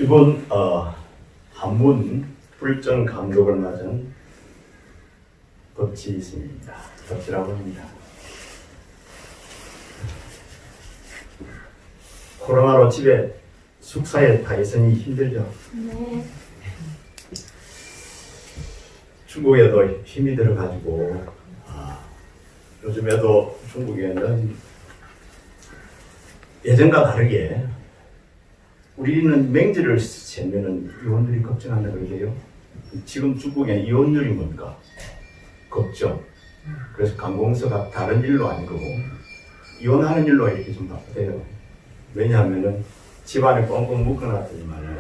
이번 한문 불정 감독을 맞은 덕지 스님입니다. 덕지라고 합니다. 코로나로 집에 숙사에 다 있으니 힘들죠. 네. 중국에도 힘이 들어가지고 요즘에도 중국에는 예전과 다르게 우리는 맹지를 세면은 이혼율이 걱정한다 그러게요. 지금 중국의 이혼율이 뭡니까? 걱정. 그래서 관공서가 다른 일로 아니고 이혼하는 일로 이렇게 좀 바쁘대요. 왜냐하면은 집안에 뻥뻥 묶어놨더니만은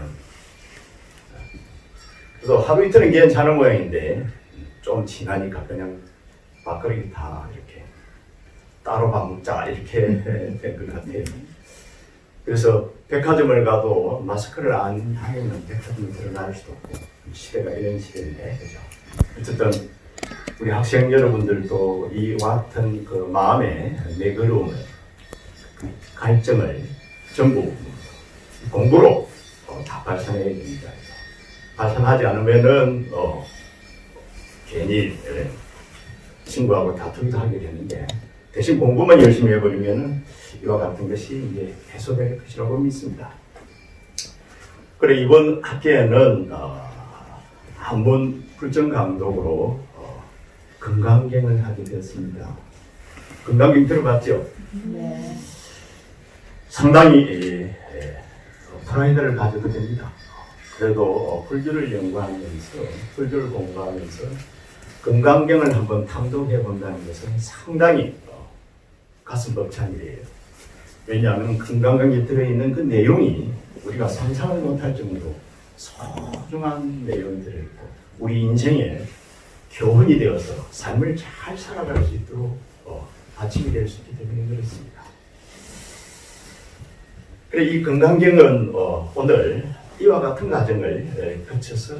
그래서 하루 이틀은 괜찮은 모양인데 좀 지나니까 그냥 밥그릇이 다 이렇게 따로 밥 먹자 이렇게 된 것 같아요. 그래서 백화점을 가도 마스크를 안 하면 백화점에 들어갈 수도 없고 시대가 이런 시대인데 그죠? 어쨌든 우리 학생 여러분들도 이와 같은 그 마음의 매그러움을 갈증을 전부 공부로 다 발산해야 됩니다. 발산하지 않으면은 괜히 친구하고 다투기도 하게 되는데 대신 공부만 열심히 해버리면은 이와 같은 것이 이제 해소될 것이라고 믿습니다. 그래 이번 학기에는 한문 불정 감독으로 금강경을 하게 되었습니다. 금강경 들어봤죠? 네. 상당히 프라이드를 가져도 됩니다. 그래도 불교를 연구하면서 불교를 공부하면서 금강경을 한번 탐독해 본다는 것은 상당히 가슴 벅찬 일이에요. 왜냐하면 금강경에 들어있는 그 내용이 우리가 상상을 못할 정도로 소중한 내용이 들어있고 우리 인생에 교훈이 되어서 삶을 잘 살아갈 수 있도록 아침이 될 수 있기 때문에 그렇습니다. 그래 이 금강경은 오늘 이와 같은 과정을 거쳐서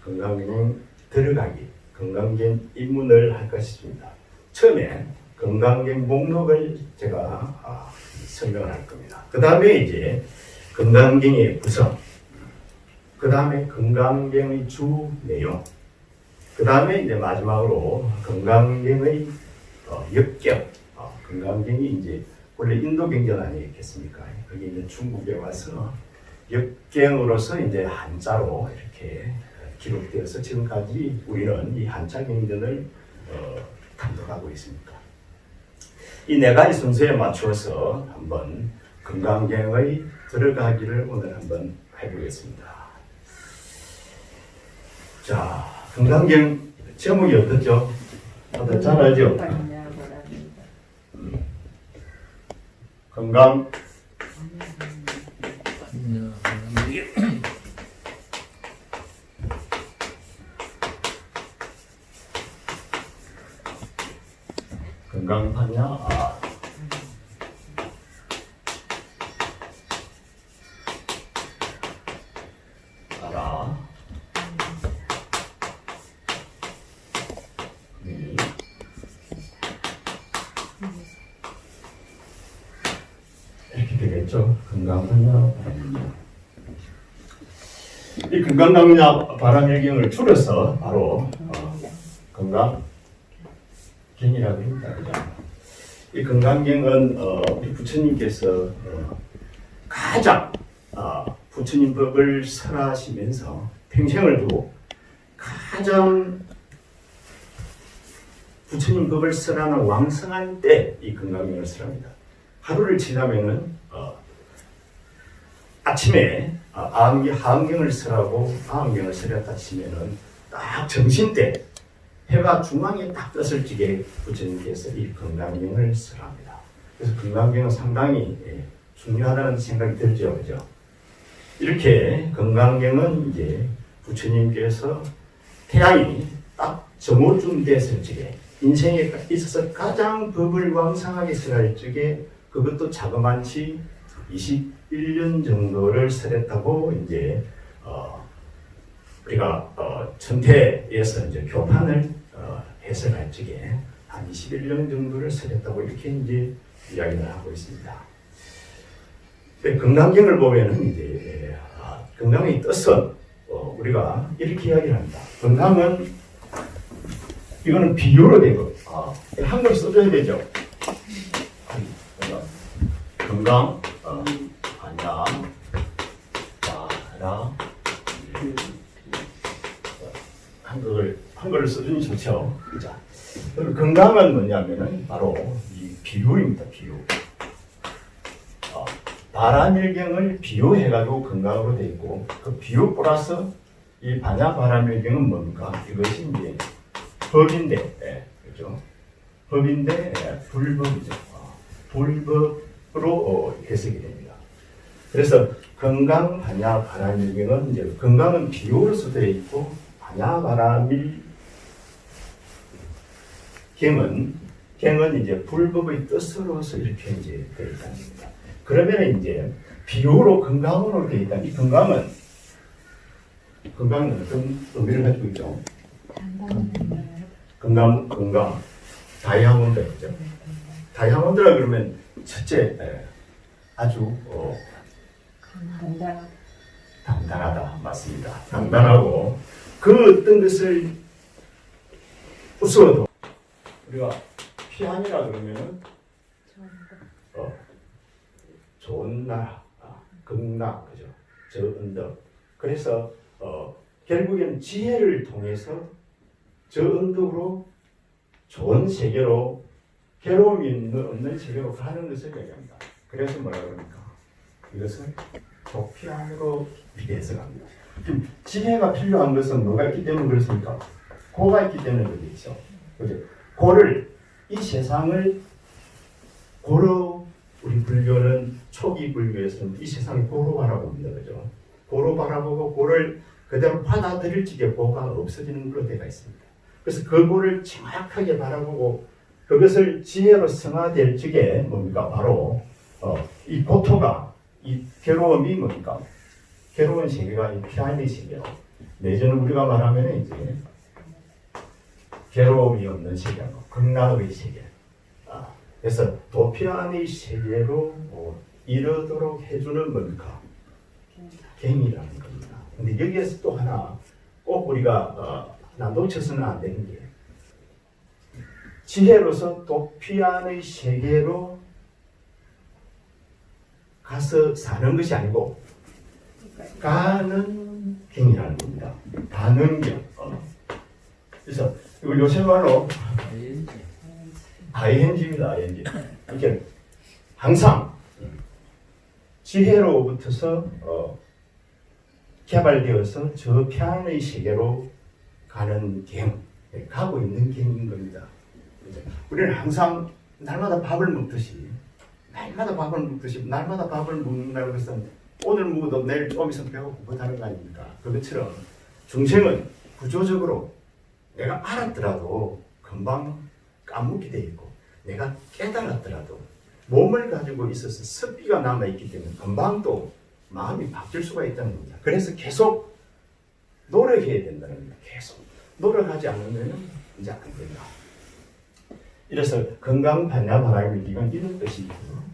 금강경 들어가기, 금강경 입문을 할 것입니다. 처음에 금강경 목록을 제가 설명을 할 겁니다. 그 다음에 이제 금강경의 구성, 그 다음에 금강경의 주 내용, 그 다음에 이제 마지막으로 금강경의 역경, 금강경이 이제 원래 인도 경전 아니겠습니까? 그게 이제 중국에 와서 역경으로서 이제 한자로 이렇게 기록되어서 지금까지 우리는 이 한자 경전을 탐독하고 있습니다. 이 네 가지 순서에 맞추어서 한번 금강경의 들어가기를 오늘 한번 해보겠습니다. 자, 금강경 제목이 어떻죠? 다들 잘 알죠? 금강 금강파냐? 알아. 이렇게 되겠죠. 금강파냐? 이 금강강냐 바람일경을 줄여서 바로 금강 경이라고 합니다. 그죠? 이 금강경은 우리 부처님께서 가장 부처님 법을 설하시면서 평생을 두고 가장 부처님 법을 설하는 왕성한 때 이 금강경을 설합니다. 하루를 지나면은 아침에 하음경을 설하고 하음경을 설했다 치면은 딱 정신 때 해가 중앙에 딱 떴을 적에 부처님께서 이 금강경을 설합니다. 그래서 금강경은 상당히 중요하다는 생각이 들죠, 그죠? 이렇게 금강경은 이제 부처님께서 태양이 딱 저물쯤 됐을 적에 인생에 있어서 가장 법을 왕성하게 설할 적에 그것도 자그만치 21년 정도를 설했다고 이제 우리가 천태에서 이제 교판을 해석할 적에 한 21년 정도를 설했다고 이렇게 이제 이야기를 하고 있습니다. 금강경을 보면은 이제 건강의 뜻은 우리가 이렇게 이야기를 합니다. 건강은 이거는 비유로 되고 한글 써줘야 되죠. 건강, 반야, 마라, 한글을 써주니 좋죠. 자, 건강은 뭐냐면은 바로 이 비유입니다. 비유. 바람일경을 비유해가지고 건강으로 되어 있고, 그 비유 플러스 이 반야 바람일경은 뭡니까? 이것이 이제 법인데, 그죠? 법인데 불법이죠. 불법으로 해석이 됩니다. 그래서 건강 반야 바람일경은 이제 건강은 비유로서 되어 있고, 반야 바람일경은 이제 불법의 뜻으로서 이렇게 이제 되어 있다는 겁니다. 그러면 이제 비유로 건강으로 되어 있다. 이 건강은 어떤 의미를 가지고 있죠? 건강, 다이아몬드죠. 다이아몬드라 그러면 첫째 아주 단단하다. 맞습니다. 단단하고 그 어떤 것을 부수어도 우리가 피안이라 그러면은 좋은 나라, 극락, 그죠? 저 언덕. 그래서 결국에는 지혜를 통해서 저 언덕으로 좋은 세계로 괴로움이 없는 세계로 가는 것을 얘기합니다. 그래서 뭐라 그럽니까? 이것을 도피안으로 해석합니다. 지혜가 필요한 것은 뭐가 있기 때문에 그렇습니까? 고가 있기 때문에 그렇죠. 그죠? 고를 이 세상을 고로 우리 불교는 초기 불교에서는 이 세상을 고로 바라봅니다. 그죠? 고로 바라보고 고를 그대로 받아들일 적에 고가 없어지는 걸로 되어 있습니다. 그래서 그 고를 정확하게 바라보고 그것을 지혜로 승화될 적에 뭡니까? 바로 이 고토가 이 괴로움이 뭡니까? 괴로운 세계가 이 피안의 세계로 내지는 우리가 말하면 이제 괴로움이 없는 세계고 극락의 세계. 그래서 도피안의 세계로 이르도록 해주는 뭡니까? 갱이라는 겁니다. 근데 여기에서 또 하나 꼭 우리가 하나 놓쳐서는 안 되는 게 지혜로서 도피안의 세계로 가서 사는 것이 아니고 가는 갱이라는 겁니다. 가는 경. 그래서 이거 요새 말로 ING입니다. ING. 이렇게 항상 지혜로부터서 개발되어서 저 피안의 세계로 가는 갱, 가고 있는 갱인 겁니다. 우리는 항상 날마다 밥을 먹듯이 날마다 밥을 먹는다는 것은 오늘 먹어도 내일 좀 있으면 배가 고프다는 거 아닙니까? 그것처럼 중생은 구조적으로 내가 알았더라도 금방 까먹게 돼 있고 내가 깨달았더라도 몸을 가지고 있어서 습기가 남아있기 때문에 금방 또 마음이 바뀔 수가 있다는 겁니다. 그래서 계속 노력해야 된다는 겁니다. 계속 노력하지 않으면 이제 안 된다. 이래서 건강 반야 바람일기가 이런 뜻이 있고요.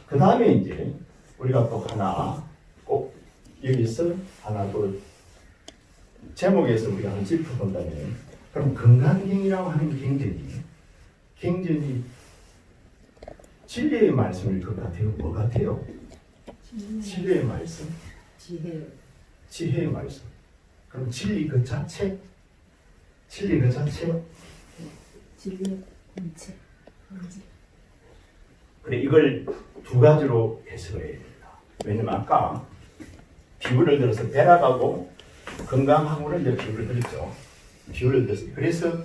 그 다음에 이제 우리가 또 하나 꼭 여기서 하나 또 제목에서 우리가 한번 짚어본다면 그럼 건강경이라고 하는 경전이 진리의 말씀일 것 같아요. 뭐 같아요? 진리의 말씀? 지혜의 말씀. 그럼 진리 그 자체? 진리의 본체. 그래, 이걸 두 가지로 해석을 해야 됩니다. 왜냐면 아까 비유를 들어서 배락하고 건강하고를 이제 비유를 들었죠. 비유를 들었어요. 그래서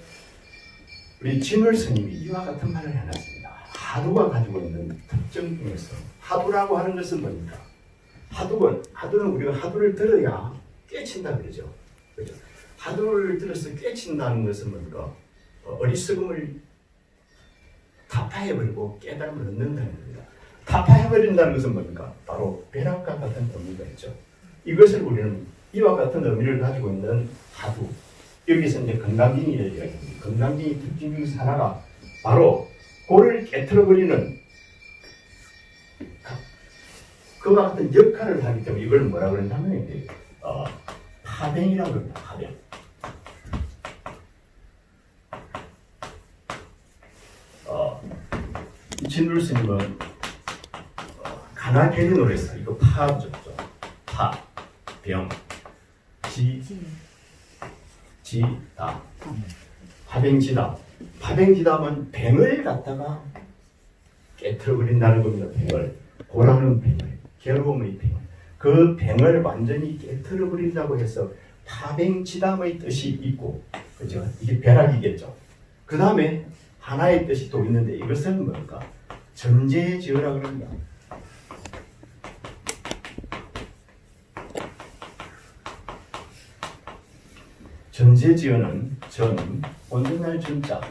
우리 진월 스님이 이와 같은 말을 해놨습니다. 하두가 가지고 있는 특징 중에서 하두라고 하는 것은 뭡니까? 하두는 우리가 하두를 들어야 깨친다 그러죠. 그렇죠? 하두를 들어서 깨친다는 것은 뭡니까? 어리석음을 타파해버리고 깨달음을 얻는다는 겁니다. 타파해버린다는 것은 뭡니까? 바로 벼락과 같은 의미가 있죠. 이것을 우리는 이와 같은 의미를 가지고 있는 하두. 여기서 이제 건강경이 얘기합니다. 건강경의 특징 중에서 하나가 바로 고를 깨트려버리는 그와 같은 역할을 하기 때문에 이걸 뭐라 그러냐면 파뱅이라고 합니다. 파뱅. 진룰 스님은 가나케리 노래에서 이거 파죠. 파, 병, 지다, 파뱅지다. 파뱅지다면 뱅을 갖다가 깨트려 버린다는 겁니다. 뱅을. 고라는 뱅을, 괴로움의 뱅을. 그 뱅을 완전히 깨트려 버린다고 해서 파뱅지담의 뜻이 있고, 그죠? 이게 벼락이겠죠. 그 다음에 하나의 뜻이 또 있는데 이것은 뭘까? 전제지어라고 합니다. 전제지어는 전, 온전할 전자,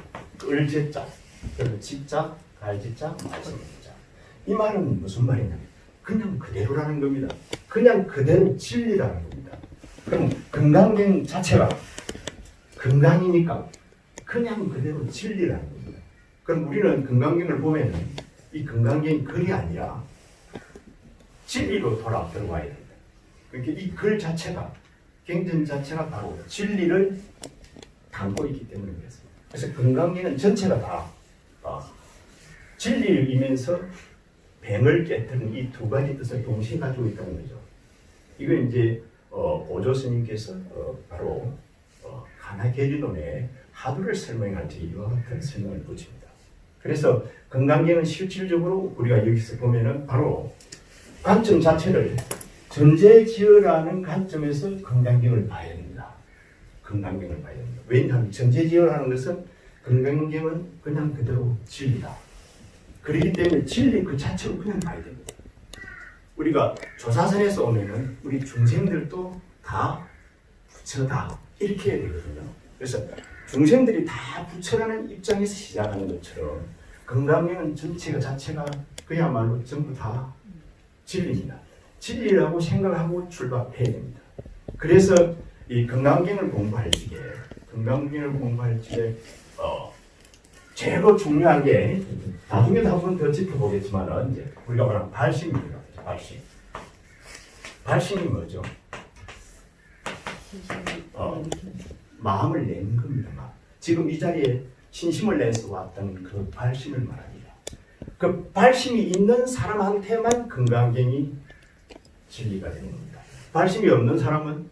을제자, 그리고 지자, 갈지자, 말지자. 이 말은 무슨 말이냐? 그냥 그대로라는 겁니다. 그냥 그대로 진리라는 겁니다. 그럼 금강경 자체가 금강이니까 그냥 그대로 진리라는 겁니다. 그럼 우리는 금강경을 보면 이 금강경이 글이 아니라 진리로 들어와야 된다. 그러니까 이 글 자체가 경전 자체가 바로 진리를 담고 있기 때문에 그렇습니다. 그래서 금강경은 전체가 다 진리이면서 뱀을 깨뜨리는 이 두 가지 뜻을 동시에 가지고 있다는 거죠. 이건 이제 오조 스님께서 바로 가나계리론의 하두를 설명할 때 이와 같은 설명을 붙입니다. 그래서 금강경은 실질적으로 우리가 여기서 보면은 바로 관점 자체를 전제지어라는 관점에서 금강경을 봐야 됩니다. 금강경을 봐야 됩니다. 왜냐하면 전제지어라는 것은 금강경은 그냥 그대로 진리다. 그렇기 때문에 진리 그 자체로 그냥 봐야 됩니다. 우리가 조사선에서 오면은 우리 중생들도 다 부처다 이렇게 해야 되거든요. 그래서 중생들이 다 부처라는 입장에서 시작하는 것처럼 금강경은 전체가 자체가 그야말로 전부 다 진리입니다. 진리라고 생각하고 출발해야 됩니다. 그래서 이 금강경을 공부할 적에 제일 중요한 게 나중에도 한번 더 짚어보겠지만 이제 우리가 말하는 발심입니다. 발심이 뭐죠? 마음을 내는 겁니다. 지금 이 자리에 신심을 내서 왔던 그 발심을 말합니다. 그 발심이 있는 사람한테만 금강경이 진리가 되는 겁니다. 발심이 없는 사람은,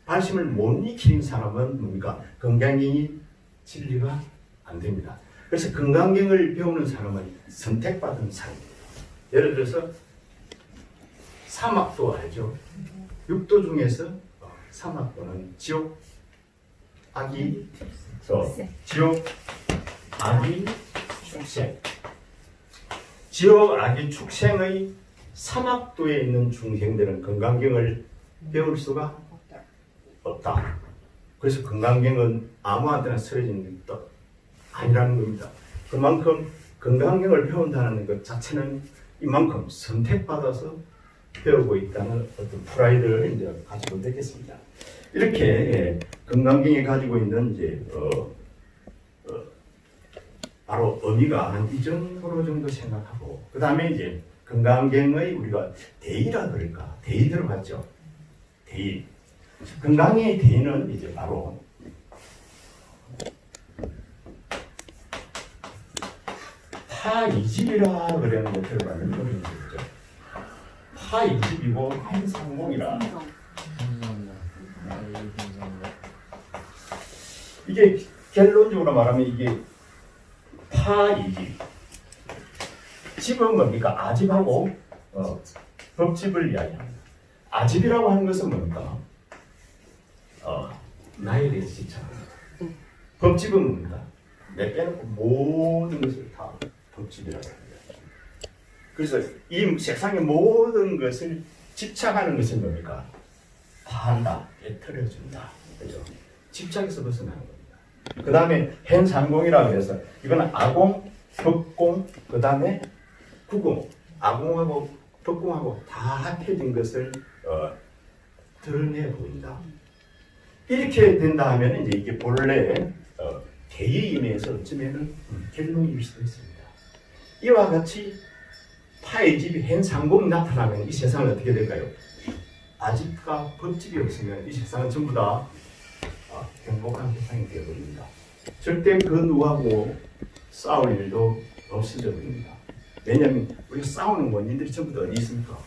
발심을 못 익힌 사람은 뭡니까? 금강경이 진리가 안 됩니다. 그래서 금강경을 배우는 사람은 선택받은 사람입니다. 예를 들어서 사막도 알죠? 육도 중에서 사막도는 지옥, 악이, 지옥, 악이, 축생. 지옥, 악이, 축생의 사막도에 있는 중생들은 금강경을 배울 수가 없다. 그래서 금강경은 아무한테나 쓰러지는 것도 아니라는 겁니다. 그만큼 금강경을 배운다는 것 자체는 이만큼 선택받아서 배우고 있다는 어떤 프라이드를 이제 가지고 되겠습니다. 이렇게 금강경이 가지고 있는 이제 바로 의미가 한 이 정도 생각하고, 그 다음에 이제 금강경의 우리가 대의라 그럴까? 대의 들어봤죠? 대의. 금강경의 대의는 이제 바로 파이집이라 그러는 거 들어봤는 거죠. 파이집이고 한상봉이라. 이게 결론적으로 말하면 이게 파이집. 집은 뭡니까? 아집하고 법집을 이야기합니다. 아집이라고 하는 것은 뭡니까? 나에 대해서 지칭합니다. 법집은 뭡니까? 내 빼놓고 모든 것을 다 법집이라고 합니다. 그래서 이 세상의 모든 것을 집착하는 것은 뭡니까? 파한다, 깨트려준다. 그죠? 집착에서 벗어나는 겁니다. 그 다음에 hen상공이라고 해서 이거는 아공, 법공, 그 다음에 구공, 아공하고 법공하고 다 합해진 것을 드러내 보인다. 이렇게 된다 하면 이제 이게 본래 대의임에서 어쩌면은 결론일 수도 있습니다. 이와 같이 파의 집이 hen상공이 나타나면 이 세상은 어떻게 될까요? 아집과 법집이 없으면 이 세상은 전부 다 행복한 세상이 되어버립니다. 절대 그 누구하고 싸울 일도 없어져 버립니다. 왜냐하면 우리가 싸우는 원인들이 전부 다 어디 있습니까?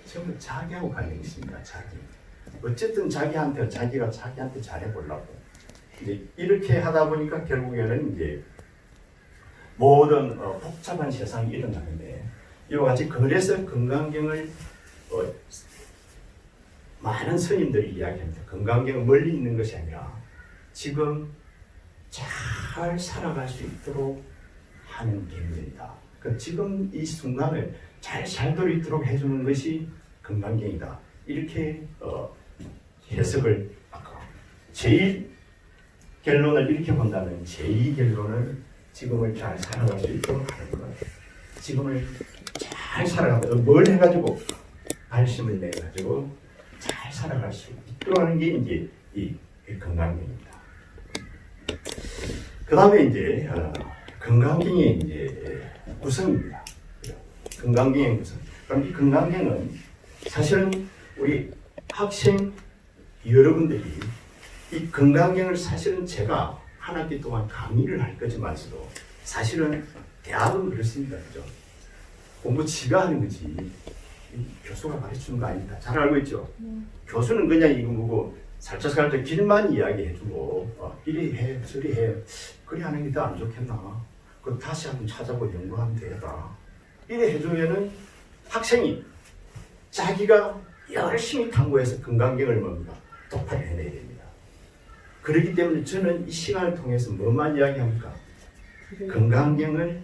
전부 자기하고 관련이 있습니다. 자기. 어쨌든 자기가 자기한테 잘해보려고 이제 이렇게 하다 보니까 결국에는 이제 모든 복잡한 세상이 일어나는데, 이와 같이 그래서 건강경을 많은 스님들이 이야기합니다. 건강경은 멀리 있는 것이 아니라 지금 잘 살아갈 수 있도록 하는 경전이다. 그러니까 지금 이 순간을 잘 살도록 있도록 해주는 것이 건강경이다. 이렇게 해석을 제일 결론을 이렇게 본다면 제2 결론은 지금을 잘 살아갈 수 있도록 하는 것. 지금을 잘 살아가고 뭘 해가지고 발심을 내가지고 잘 살아갈 수 있도록 하는 게 이제 이 건강경입니다. 그 다음에 이제 건강경의 이제 구성입니다. 건강경의 구성. 그럼 이 건강경은 사실은 우리 학생 여러분들이 이 건강경을 사실은 제가 한 학기 동안 강의를 할 거지만서도 사실은 대학은 그렇습니다. 그죠? 공부 지가 하는 거지 교수가 가르치는 거 아닙니다. 잘 알고 있죠? 교수는 그냥 이거 뭐고 살짝 길만 이야기해주고 이리 해 저리 해 그리 하는 게 더 안 좋겠나, 그 다시 한번 찾아보고 연구하면 되겠다, 이래 해주면은 학생이 자기가 열심히 탐구해서 건강경을 뭡니까? 독파를 해내야 됩니다. 그렇기 때문에 저는 이 시간을 통해서 뭐만 이야기합니까? 건강경을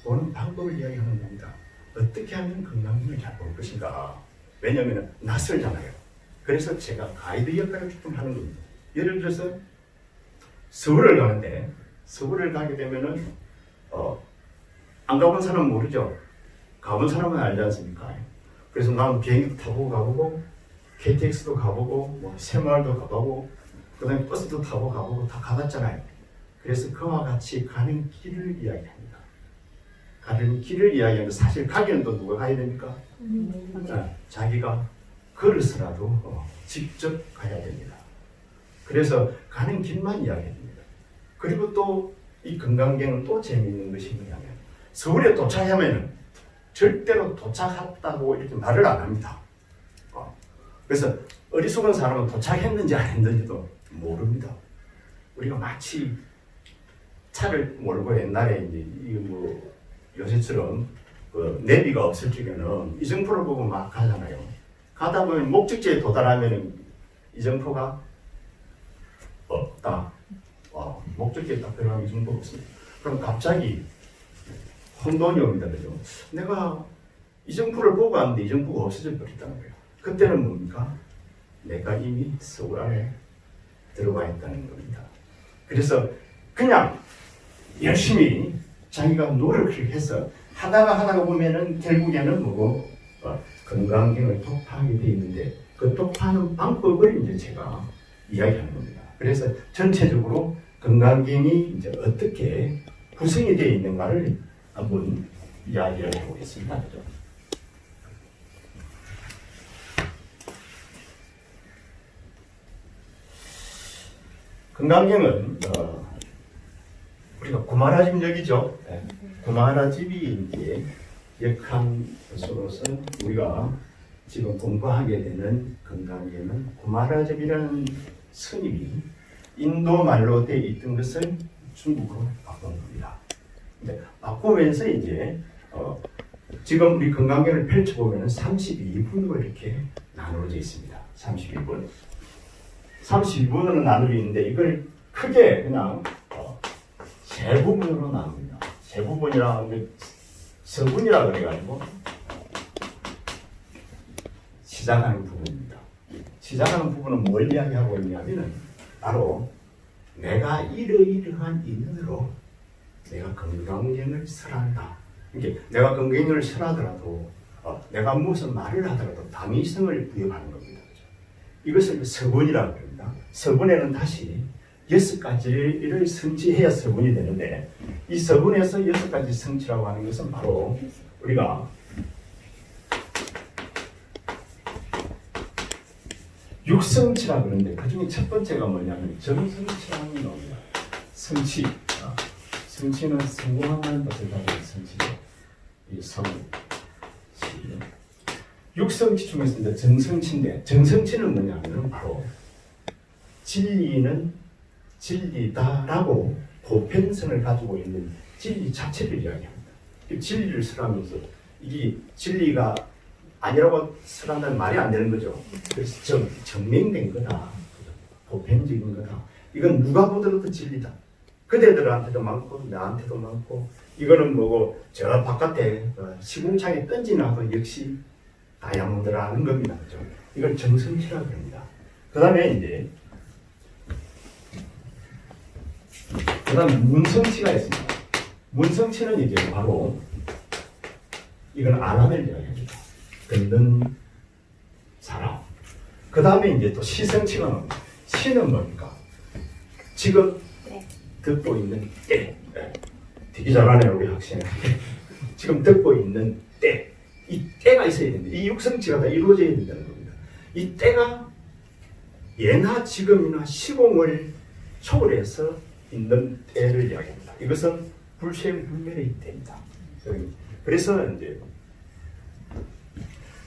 보는 방법을 이야기하는 겁니다. 어떻게 하면 건강경을 잘 볼 것인가. 왜냐하면 낯설잖아요. 그래서 제가 가이드 역할을 조금 하는 겁니다. 예를 들어서 서울을 가는데, 서울을 가게 되면은 안 가본 사람은 모르죠. 가본 사람은 알지 않습니까? 그래서 나는 비행기도 타고 가보고 KTX도 가보고 뭐 새마을도 가보고 그다음에 버스도 타고 가보고 다 가봤잖아요. 그래서 그와 같이 가는 길을 이야기합니다. 가는 길을 이야기하는데 사실 가기는 또 누가 가야 됩니까? 자기가 걸어서라도 직접 가야 됩니다. 그래서 가는 길만 이야기합니다. 그리고 또 이 건강경은 또 재미있는 것이 뭐냐면 서울에 도착하면 절대로 도착했다고 이렇게 말을 안 합니다. 그래서 어리석은 사람은 도착했는지 안 했는지도 모릅니다. 우리가 마치 차를 몰고 옛날에 이제 이거 뭐 요새처럼 내비가 없을 적에는 이정표를 보고 막 가잖아요. 가다 보면 목적지에 도달하면 이정표가 없다. 목적지에 딱 들어가면 이정표가 없습니다. 그럼 갑자기 혼돈이 옵니다. 그죠? 내가 이정표를 보고 왔는데 이정표가 없어져 버렸다는 거예요. 그때는 뭡니까? 내가 이미 서울 안에 들어와 있다는 겁니다. 그래서 그냥 열심히 자기가 노력을 해서 하다가 보면은 결국에는 뭐고 건강경을 독파하게 돼 있는데, 그 독파하는 방법을 이제 제가 이야기하는 겁니다. 그래서 전체적으로 건강경이 이제 어떻게 구성이 되어 있는가를 한번 이야기를 해보겠습니다. 그죠? 건강경은 우리가 구마라집역이죠. 구마라집이 이제 역한 것으로서 우리가 지금 공부하게 되는 건강경은 구마라집이라는 스님이 인도 말로 되어 있던 것을 중국어로 바꾼 겁니다. 근데 바꾸면서 이제 지금 우리 건강경을 펼쳐보면 32분으로 이렇게 나누어져 있습니다. 32분. 32분으로 나누어 있는데 이걸 크게 그냥 세 부분으로 나눕니다. 세 부분이라는 게 서분이라 그래가지고 시작하는 부분입니다. 시작하는 부분은 뭘 이야기하고 있냐면은 바로 내가 이러이러한 인연으로 내가 건강경을 설한다. 이게 내가 건강경을 설하더라도 내가 무슨 말을 하더라도 당위성을 부여하는 겁니다. 이것을 서분이라고 합니다. 서분에는 다시 6가지를 성취해야 서분이 되는데, 이 서분에서 6가지 성취라고 하는 것은 바로 우리가 육성치라 그러는데 그 중에 첫 번째가 뭐냐면 정성치라는 놈이야. 성치. 성치는 성공하는 것을 가지고 성치죠. 이 성치. 육성치 중에서 이제 정성치인데 정성치는 뭐냐면 바로 진리는 진리다라고 보편성을 가지고 있는 진리 자체를 이야기합니다. 진리를 설하면서 이게 진리가 아니라고 설한다는 말이 안 되는 거죠. 그래서 정명된 거다. 보편적인 거다. 이건 누가 보더라도 진리다. 그대들한테도 많고 나한테도 많고 이거는 뭐고 저 바깥에 시궁창에 던지나도 역시 다이아몬드라는 겁니다. 그죠? 이걸 정성치라고 합니다. 그 다음에 이제 문성치가 있습니다. 문성치는 이제 바로 이건 아람을 이야기합니다. 듣는 사람. 그 다음에 이제 또 시성치가 나옵니다. 시는 뭡니까? 지금 듣고 있는 때. 되게 잘하네요, 우리 학생. 지금 듣고 있는 때. 이 때가 있어야 되는데, 이 육성치가 다 이루어져야 된다는 겁니다. 이 때가 예나 지금이나 시공을 초월해서 있는 때를 이야기합니다. 이것은 불생불멸의 때입니다. 그래서 이제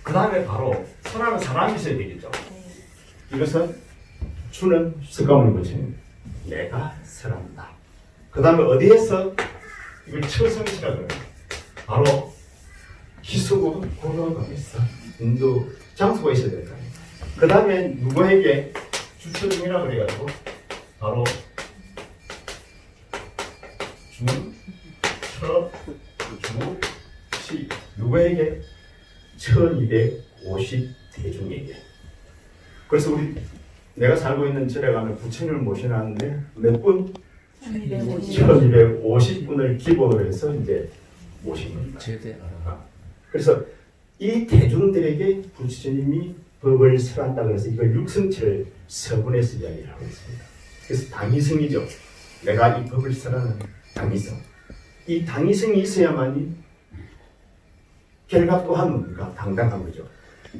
그 다음에 바로 설하는 사람이 있어야 되겠죠. 이것은 주는 석가모니 거칩니다. 내가 설한다. 그 다음에 어디에서 이걸 처성시라 그래요. 바로 희수고 고려감에서 인도 장소가 있어야 될까. 그 다음에 누구에게 주처등이라 그래가지고 바로 주시 누구에게 1250대중에게. 그래서 우리 내가 살고 있는 절에 가면 부처님을 모셔놨는데 몇 분? 1250분을 기본으로 해서 이제 모신 겁니다. 그래서 이 대중들에게 부처님이 법을 설한다 그래서 이걸 육성치를 서분해서 이야기를 하고 있습니다. 그래서 당위성이죠. 내가 이 법을 설하는 당위성. 이 당위성이 있어야만이 결과 또한 뭡니까? 당당한 거죠.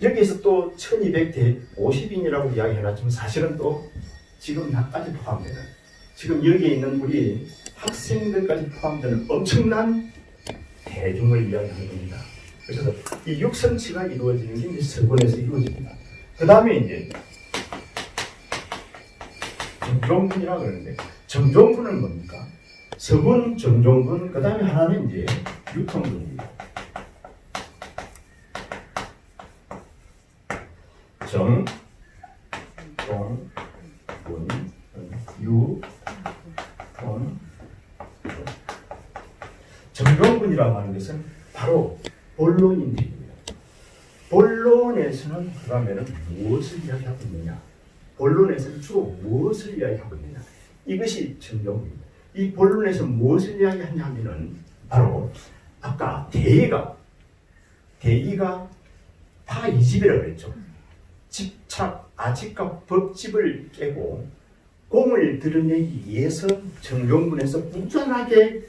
여기에서 또 1250인이라고 이야기해놨지만 사실은 또 지금 나까지 포함되는 지금 여기에 있는 우리 학생들까지 포함되는 엄청난 대중을 이야기하는 겁니다. 그래서 이 육성치가 이루어지는 게 이제 서분에서 이루어집니다. 그 다음에 이제 정종분이라고 그러는데 정종분은 뭡니까? 서분, 정종분, 그 다음에 하나는 이제 유통분입니다. 정, 종, 분, 유, 통. 정종분이라고 하는 것은 바로 본론인들입니다. 본론에서는 그러면 무엇을 이야기하고 있느냐? 본론에서는 주로 무엇을 이야기하고 있느냐? 이것이 정종분입니다. 이 본론에서 무엇을 이야기하냐면은 바로 아까 대의가 파이집이라고 그랬죠. 집착, 아집과 법집을 깨고 공을 드러내기 위해서 정종분에서 꾸준하게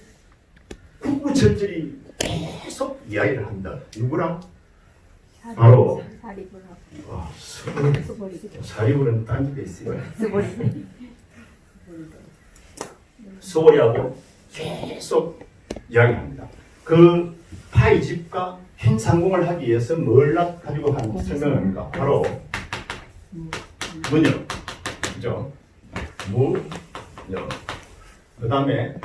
구구절절히 계속 이야기를 합니다. 누구랑? 바로 사리불은 딴 집에 있어요. 수월이하고 계속 이야기합니다. 그 파이집과 행상공을 하기 위해서 뭘 가지고 하는 설명합니까? 바로 문역, 그죠? 무역, 그 다음에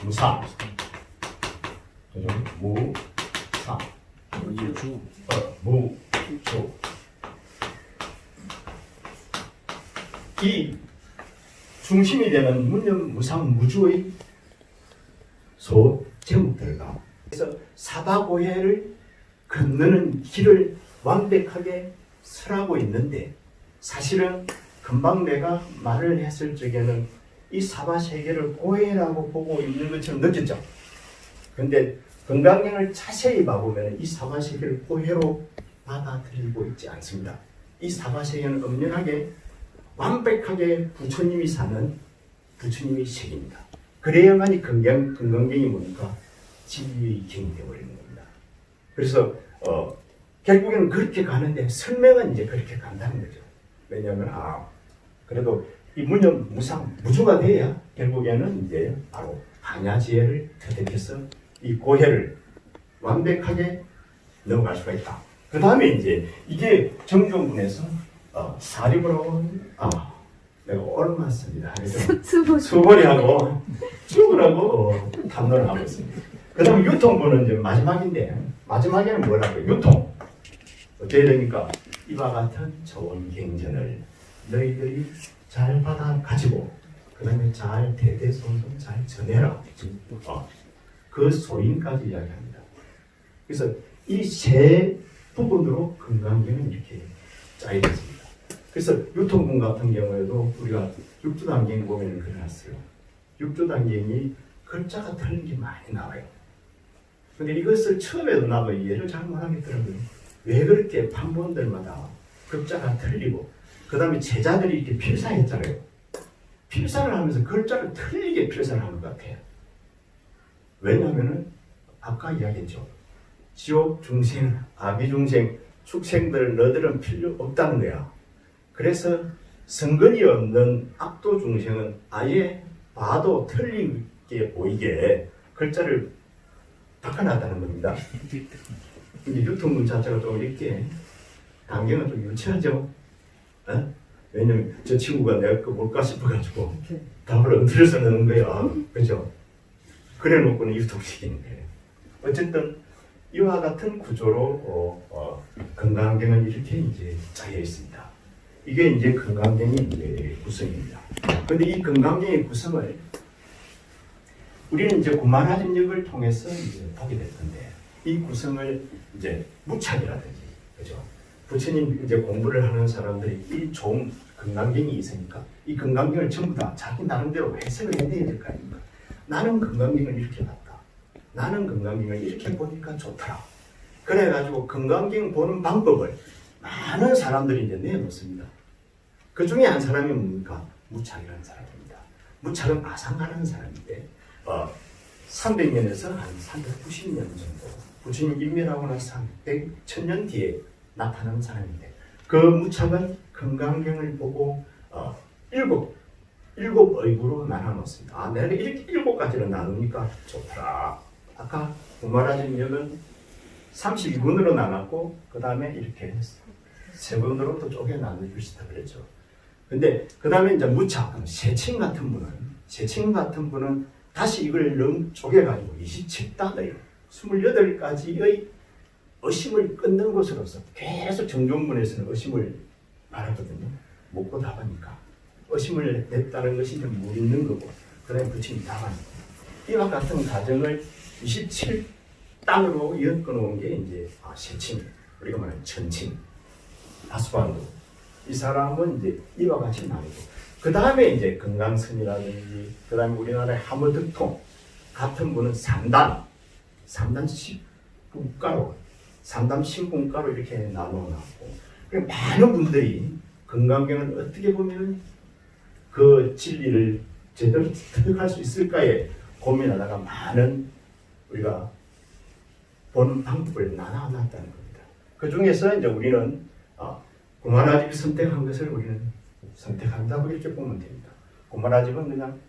무사, 그죠? 무사, 무주, 이 중심이 되는 문역, 무상, 무주의 제목들과 그래서 사바고해를 건너는 길을 완벽하게 설하고 있는데 사실은 금방 내가 말을 했을 적에는 이 사바세계를 고해라고 보고 있는 것처럼 느꼈죠. 그런데 건강경을 자세히 봐보면 이 사바세계를 고해로 받아들이고 있지 않습니다. 이 사바세계는 엄연하게 완벽하게 부처님이 사는 부처님의 세계입니다. 그래야만이 건강경이 뭡니까? 진리의 경이 되어버리는 겁니다. 그래서 결국에는 그렇게 가는데 설명은 이제 그렇게 간다는 거죠. 왜냐하면 그래도 이 무념 무상 무주가 돼야 결국에는 이제 바로 반야지혜를 터득해서 이 고해를 완벽하게 넘어갈 수가 있다. 그 다음에 이제 이게 정종분에서 사리부라고 내가 옳았습니다. 수벌이하고 죽으라고 탐론을 하고 있습니다. 그 다음에 유통부는 이제 마지막인데 마지막에는 뭐라고 유통 어떻게 됩니까? 이와 같은 좋은 경전을 너희들이 잘 받아 가지고 그 다음에 잘 대대손손 잘 전해라. 그 소인까지 이야기합니다. 그래서 이 세 부분으로 금강경은 이렇게 짜여져 있습니다. 그래서 유통분 같은 경우에도 우리가 육조단경 보면 그래놨어요. 육조단경이 글자가 틀린 게 많이 나와요. 근데 이것을 처음에도 나도 이해를 잘 못하겠더라고요. 왜 그렇게 판본들마다 글자가 틀리고 그 다음에 제자들이 이렇게 필사했잖아요. 필사를 하면서 글자를 틀리게 필사를 하는 것 같아요. 왜냐하면 아까 이야기했죠. 지옥 중생, 아비 중생, 축생들 너들은 필요 없다는 거야. 그래서 성근이 없는 악도 중생은 아예 봐도 틀리게 보이게 글자를 바꿔놨다는 겁니다. 근데 유통문 자체가 좀 이렇게 단계가 좀 유치하죠. 왜냐면 저 친구가 내가 그거 뭘까 싶어가지고 답을 엉터려서 넣는 거야. 그죠? 그래 놓고는 유통시키는 거예요. 어쨌든 이와 같은 구조로 건강경은 이렇게 이제 짜여 있습니다. 이게 이제 건강경의 이제 구성입니다. 그런데 이 건강경의 구성을 우리는 이제 구만화집력을 통해서 이제 보게 될 건데 이 구성을 이제 무착이라든지 그죠? 부처님 이제 공부를 하는 사람들이 이 좋은 건강경이 있으니까 이 건강경을 전부 다 자기 나름대로 해석을 해내야 될 거 아닙니까? 나는 건강경을 이렇게 봤다. 나는 건강경을 이렇게 보니까 좋더라. 그래가지고 건강경 보는 방법을 많은 사람들이 이제 내놓습니다. 그 중에 한 사람이 뭡니까? 무착이라는 사람입니다. 무착은 아상하라는 사람인데 300년에서 한 390년 정도 부처님 인멸하고 나서 한 1000년 뒤에 나타난 사람인데 그 무착은 건강경을 보고 일곱 의구로 나눠놓습니다. 내가 이렇게 7가지로 나누니까 좋더라. 아까 구마라진력은 32분으로 나눴고 그 다음에 이렇게 3분으로 또 쪼개 나눠주시다 그랬죠. 근데 그 다음에 이제 무착, 세칭 같은 분은 다시 이걸 쪼개가지고 27단어예요. 28가지의 의심을 끊는 것으로서 계속 정종문에서는 의심을 말하거든요. 묻고 답하니까. 의심을 냈다는 것이 이제 묻는 거고, 그 다음에 부처님 답하는 거고. 이와 같은 과정을 27단으로 엮어놓은 게 이제 세칭, 우리가 말하는 천칭, 다수반도. 이 사람은 이제 이와 같이 나누고, 그 다음에 이제 건강선이라든지, 그 다음에 우리나라의 하모득통 같은 분은 3단 10분가로, 3단 10분가로 이렇게 나눠놨고, 많은 분들이 건강경을 어떻게 보면 그 진리를 제대로 습득할 수 있을까에 고민하다가 많은 우리가 보는 방법을 나눠놨다는 겁니다. 그 중에서 이제 우리는 구마라집이 선택한 것을 우리는 선택한다고 이렇게 보면 됩니다. 구마라집은 그냥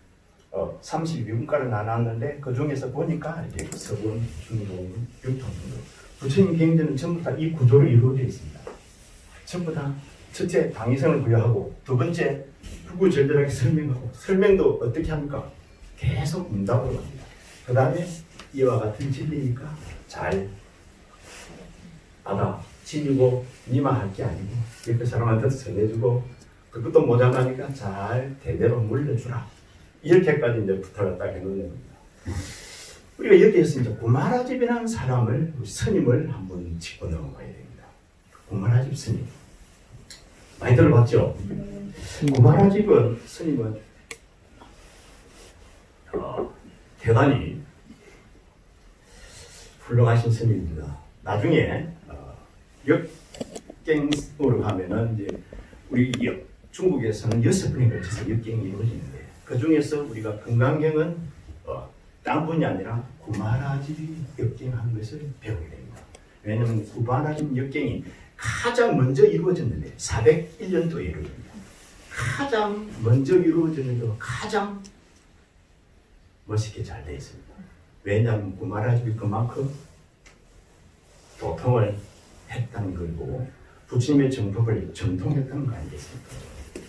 32분가를 나눴는데 그 중에서 보니까 이제 서분, 중동, 유통, 부처님 경전은 전부 다 이 구조로 이루어져 있습니다. 전부 다 첫째 당위성을 부여하고 두 번째 후구절절하게 설명하고 설명도 어떻게 합니까? 계속 문답으로 합니다. 그 다음에 이와 같은 진리니까 잘 받아치고 니만 할 게 아니고 옆에 사람한테 전해주고 그것도 모자라니까 잘 대대로 물려주라. 이렇게까지 이제 부탁을 딱 해놓는 겁니다. 우리가 여기에서 이제 구마라집이라는 사람을 스님을 한번 짚고 넘어가야 됩니다. 구마라집 스님 많이 들어봤죠? 구마라집은 스님은 대단히 훌륭하신 스님입니다. 나중에 역갱으로 가면은 이제 우리 중국에서는 6번에 걸쳐서 역갱이 이루어지는데 그 중에서 우리가 건강경은 딴 분이 아니라 구마라집이 역갱한 것을 배우게 됩니다. 왜냐하면 구마라는 역경이 가장 먼저 이루어졌는데 401년도에 이루어집니다. 가장 먼저 이루어졌는데 가장 멋있게 잘 되어 있습니다. 왜냐하면 구마라집이 그만큼 도통을 했다는 걸고 부처님의 정법을 정통했다는 거 아니겠습니까?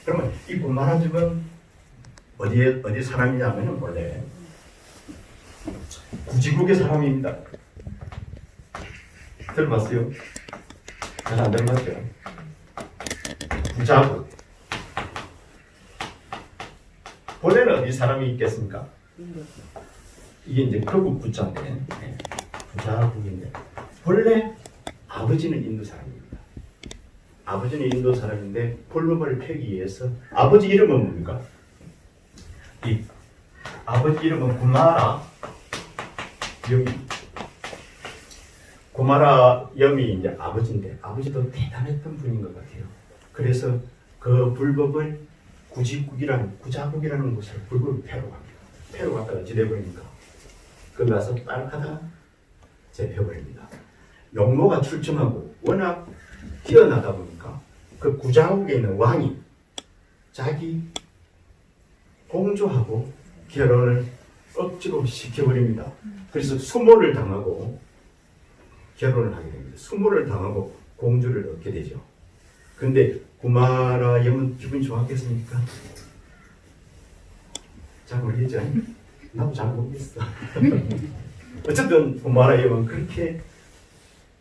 그러면 이 구마라집은 어디 사람이냐면 원래 구지국의 사람입니다. 들어봤어요? 잘 안 들어봤죠? 구자국. 본래는 어디 사람이 있겠습니까? 이게 이제 거국 구자인데 구자국인데 본래 아버지는 인도 사람입니다. 아버지는 인도 사람인데 폴로바를 펴기 위해서 아버지 이름은 뭡니까? 이 아버지 이름은 구마라 염이. 구마라 염이 이제 아버지인데 아버지도 대단했던 분인 것 같아요. 그래서 그 불법을 구자국이라는 곳으로 불법을 패러 갑니다. 패러 갔다가 지내버리니까 거기 가서 빨하다 재펴버립니다. 용모가 출중하고 워낙 뛰어나다 보니까 그 구자국에 있는 왕이 자기 공주하고 결혼을 억지로 시켜버립니다. 그래서 수모를 당하고 결혼을 하게 됩니다. 수모를 당하고 공주를 얻게 되죠. 근데 구마라 염은 기분이 좋았겠습니까? 잘 모르겠죠? 나도 잘 모르겠어. 어쨌든 구마라 염은 그렇게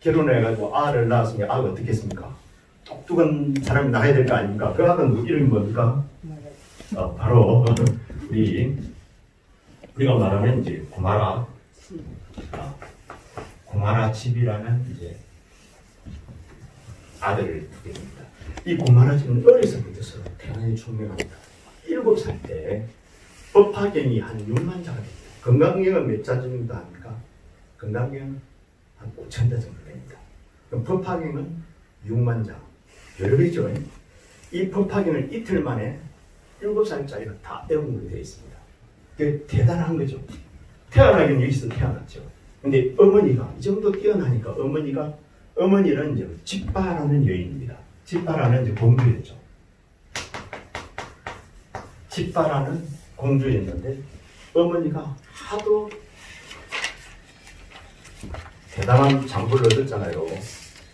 결혼해가지고 아를 낳았으니 아가 어떻게 했습니까? 똑똑한 사람이 낳아야 될 거 아닙니까? 그 아가 이름이 뭡니까? 바로 우리가 말하면 이제 구마라 집이라는 이제 아들을 두게 됩니다. 이 구마라 집은 어려서부터 대단히 총명합니다. 7살 때 법화경이 한 6만 자가 됩니다. 건강경은 몇 자 정도 합니까? 건강경은 한 5천 자 정도 됩니다. 그럼 법화경은 6만 자. 여러 배죠. 이 법화경을 이틀 만에 7살짜리가 다 외운 걸로 되어 있습니다. 그게 대단한 거죠. 태어나긴 여기서 태어났죠. 근데 어머니가 이 정도 뛰어나니까 어머니는 이제 집바라는 여인입니다. 집바라는 이제 공주였죠. 집바라는 공주였는데 어머니가 하도 대단한 장부를 얻었잖아요.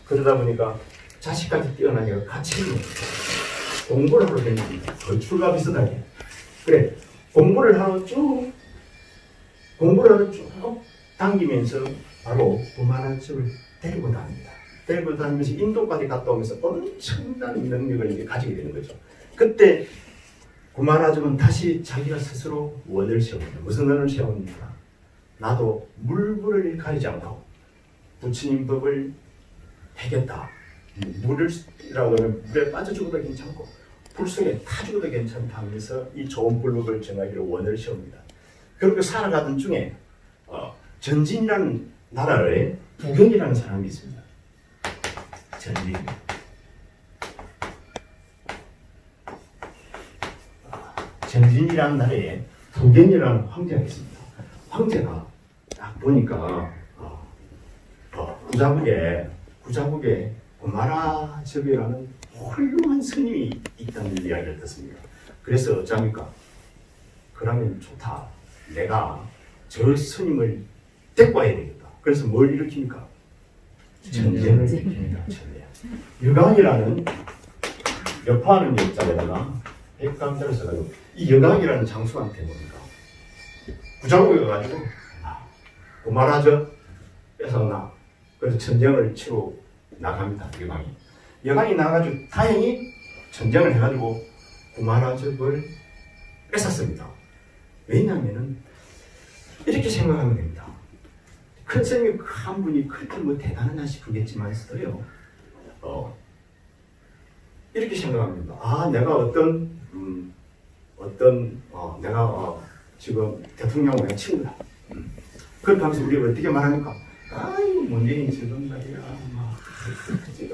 그러다 보니까 자식까지 뛰어나니까 같이 공부를 하러 다닙니다. 거출과 비슷하게. 그래, 공부를 하러 쭉 당기면서 바로 구마라 집을 데리고 다닙니다. 데리고 다니면서 인도까지 갔다 오면서 엄청난 능력을 이제 가지게 되는 거죠. 그때 구마라집은 다시 자기가 스스로 원을 세웁니다. 무슨 원을 세웁니까? 나도 물불을 가리지 않고 부처님 법을 해겠다. 물이라고 하면 물에 빠져 죽어도 괜찮고 불 속에 타 죽어도 괜찮다 하면서 이 좋은 불법을 정하기로 원을 세웁니다. 그렇게 살아가던 중에 전진이라는 나라에 부경이라는 사람이 있습니다. 전진이라는 나라에 부경이라는 황제가 있습니다. 황제가 딱 보니까 구자국에 구마라 접이라는 훌륭한 스님이 있다는 이야기를 듣습니다. 그래서 어쩌니까 그러면 좋다. 내가 저 스님을 데리고 와야 되겠다. 그래서 뭘 일으킵니까? 전쟁을 일으킵니다. 전쟁. 여강이라는 여파하는 여자에다가 백강자를 써가지고 이 여강이라는 장수한테 뭡니까? 구자국에 가가지고 구마라접 뺏어나. 그래서 전쟁을 치러 나갑니다. 여강이 나가가지고 다행히 전쟁을 해가지고 구마라접을 뺏었습니다. 왜냐하면은 이렇게 생각하면 됩니다. 큰 스님이 한 분이 그렇게 뭐 대단하나 싶겠지만서요. 이렇게 생각합니다. 내가 내가 지금 대통령의 친구다. 그렇게 하면서 우리가 어떻게 말합니까? 아이고 문재인 지금 말이야.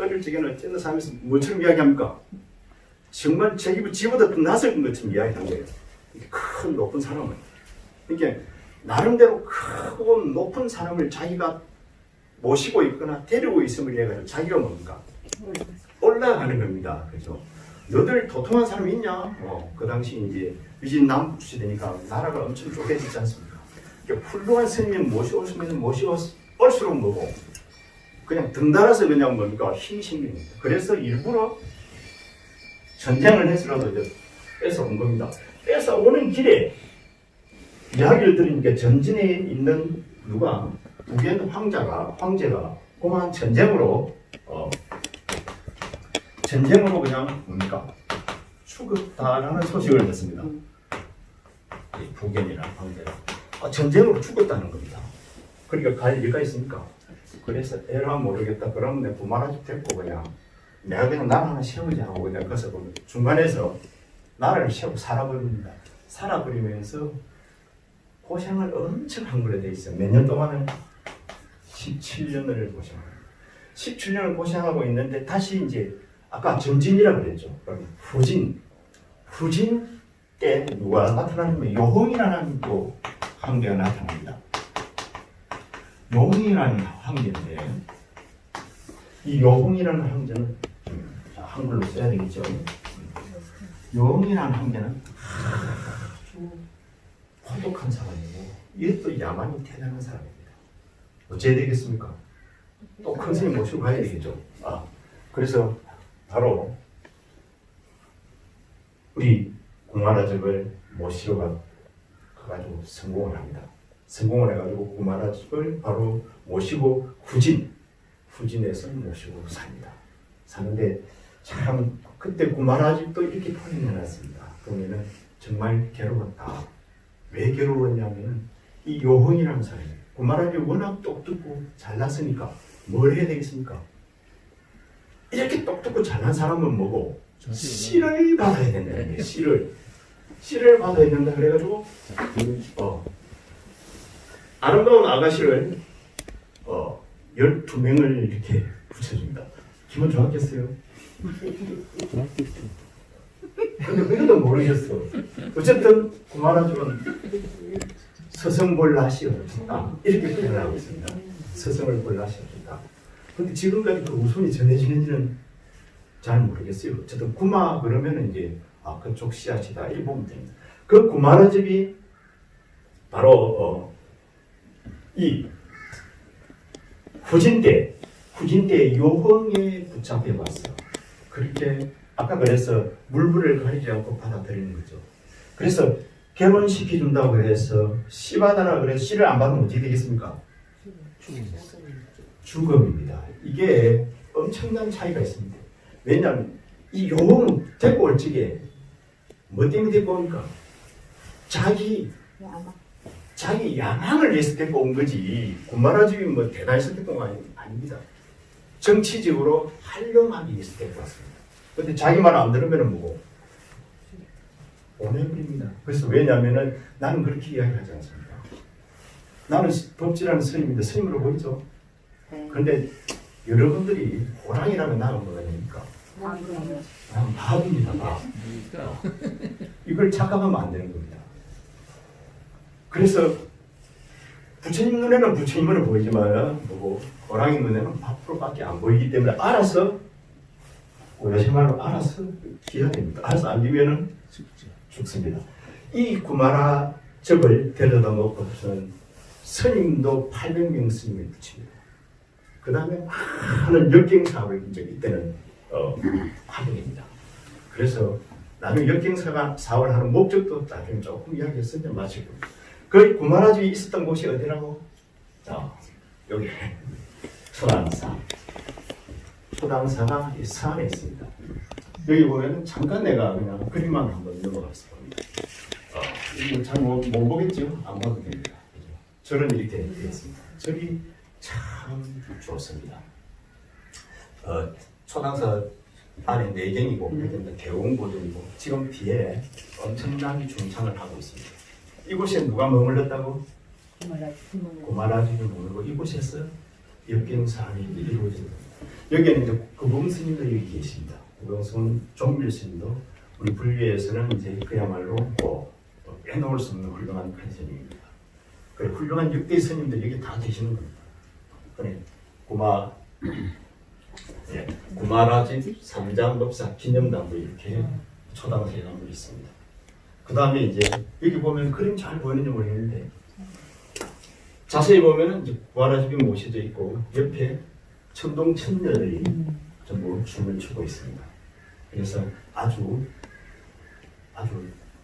어릴 적에는 어쩌나 사면서 뭐처럼 이야기합니까? 정말 지보다 더 낯을 것처럼 이야기한 거예요. 큰 높은 사람을. 그러니까 나름대로 크고 높은 사람을 자기가 모시고 있거나 데리고 있음을 해가지고 자기가 뭡니까? 올라가는 겁니다. 그죠? 너들 도통한 사람이 있냐? 그 당시 이제 위진 남북 시대니까 나라가 엄청 쪼개지지 않습니까? 그러니까 훌륭한 스님을 모시오시면 모시올수록 뭐고 그냥 등달아서 그냥 뭡니까? 힘이 생깁니다. 그래서 일부러 전쟁을 해서라도 이제 뺏어온 겁니다. 뺏어오는 길에 이야기를 들으니까 전진에 있는 누가 북엔 황제가 그만 전쟁으로 그냥 뭡니까? 죽었다라는 소식을 듣습니다. 북엔이라는 황제가 전쟁으로 죽었다는 겁니다. 그러니까 갈 리가 있습니까? 그래서 에라 모르겠다. 그러면 내 부마라집 됐고 그냥 내가 그냥 나라 하나 세우자 하고 그냥 그래서 중간에서 나라를 세우고 살아버립니다. 살아버리면서 고생을 엄청 한 걸로 돼 있어요. 몇 년 동안은 17년을 고생합니다. 17년을 고생하고 있는데 다시 이제 아까 전진이라고 그랬죠. 그럼 후진 때 누가 나타나냐면 요홍이라는 또 황제가 나타납니다. 요홍이라는 황제인데 이 요홍이라는 황제는 한글로 써야 되겠죠. 요홍이라는 황제는 아주 고독한 사람이고 이게 또 야만이 대단한 사람입니다. 어째야 되겠습니까? 또 큰 스님 모시고 가야 되겠죠. 그래서 바로 우리 구마라집을 모시러 가가지고 성공을 합니다. 성공을 해가지고 구마라집을 바로 모시고 후진에서 모시고 삽니다. 사는데 참 그때 구마라집도 이렇게 포인해놨습니다. 그러면은 정말 괴로웠다. 왜 괴로웠냐면 이 요홍이라는 사람이 구마라집이 워낙 똑똑고 잘났으니까 뭘 해야 되겠습니까? 이렇게 똑똑고 잘난 사람은 뭐고 씨를 받아야 된다는 거예요. 씨를 받아야 된다 그래가지고 아름다운 아가씨를 12명을 이렇게 붙여줍니다. 기분 좋았겠어요? 근데 그래도 모르겠어. 어쨌든 구마라집은 서성볼 낯이 없다 이렇게 표현하고 있습니다. 서성을 볼 낯이 없다. 근데 지금까지 그 우선이 전해지는지는 잘 모르겠어요. 어쨌든 구마 그러면은 이제 그쪽 씨앗이다 이렇게 보면 됩니다. 그 구마라집이 바로 이 후진 때 요홍에 붙잡혀 왔어요. 그렇게 아까 그래서 물불을 가리지 않고 받아들이는 거죠. 그래서 결혼시켜준다고 해서 씨 받아라 그래서 씨를 안 받으면 어떻게 되겠습니까? 죽음입니다. 이게 엄청난 차이가 있습니다. 왜냐하면 이 요홍은 데리고 올 적에 뭐 때문에 데리고 옵니까? 자기 야망을 위해서 데리고 온 거지 구마라집이 뭐 대단해서 데리고 온 거 아닙니다. 정치적으로 활용하기 위해서 데리고 왔습니다. 근데 자기 말 안 들으면 뭐고? 보내버립니다. 그래서 왜냐하면 나는 그렇게 이야기하지 않습니다. 나는 법지라는 스님인데 스님으로 보이죠? 그런데 여러분들이 호랑이라면 나는 뭐가 됩니까? 나는 밥입니다. 밥. 이걸 착각하면 안 되는 겁니다. 그래서 부처님 눈에는 부처님으로 보이지만 뭐고 호랑이 눈에는 밥으로밖에 안 보이기 때문에 알아서 요새말로 알아서 기해야 됩니다. 알아서 안 기면은 죽습니다. 이 구마라집을 데려다 놓고서는 스님도 800명 스님을 붙입니다. 그 다음에 많은 역경사업을 이때는 하게 됩니다. 그래서 나중에 역경사가 사업을 하는 목적도 나중에 조금 이야기해서 마치고 그 구마라집이 있었던 곳이 어디라고? 자, 여기 초당사가 이 산에 있습니다. 여기 보면은 잠깐 내가 그냥 그림만 한번 넘어갔을 겁니다. 이거 잘 못 보겠죠? 안 봐도 됩니다. 절은 이렇게 되어 있습니다. 절이 참 좋습니다. 초당사 안에 내경이고 대웅보존이고 지금 뒤에 엄청난 중창을 하고 있습니다. 이곳에 누가 머물렀다고? 구마라집이 머물고 이곳에서 역경사안이 이루어집니다. 여기에는 이제 구봉스님도 여기 계십니다. 구봉스님 종밀스님도 우리 불교에서는 이제 그야말로 빼놓을 수 없는 훌륭한 큰 스님입니다. 그래 훌륭한 6대 스님들 여기 다 계시는 겁니다. 그래 구마라집 삼장법사 기념당도 이렇게 초당시에 건물이 있습니다. 그 다음에 이제 여기 보면 그림 잘 보이는지 모르겠는데 자세히 보면은 이제 구마라집이 모셔져 있고 옆에 천동 천녀들이 전부 춤을 추고 있습니다. 그래서 아주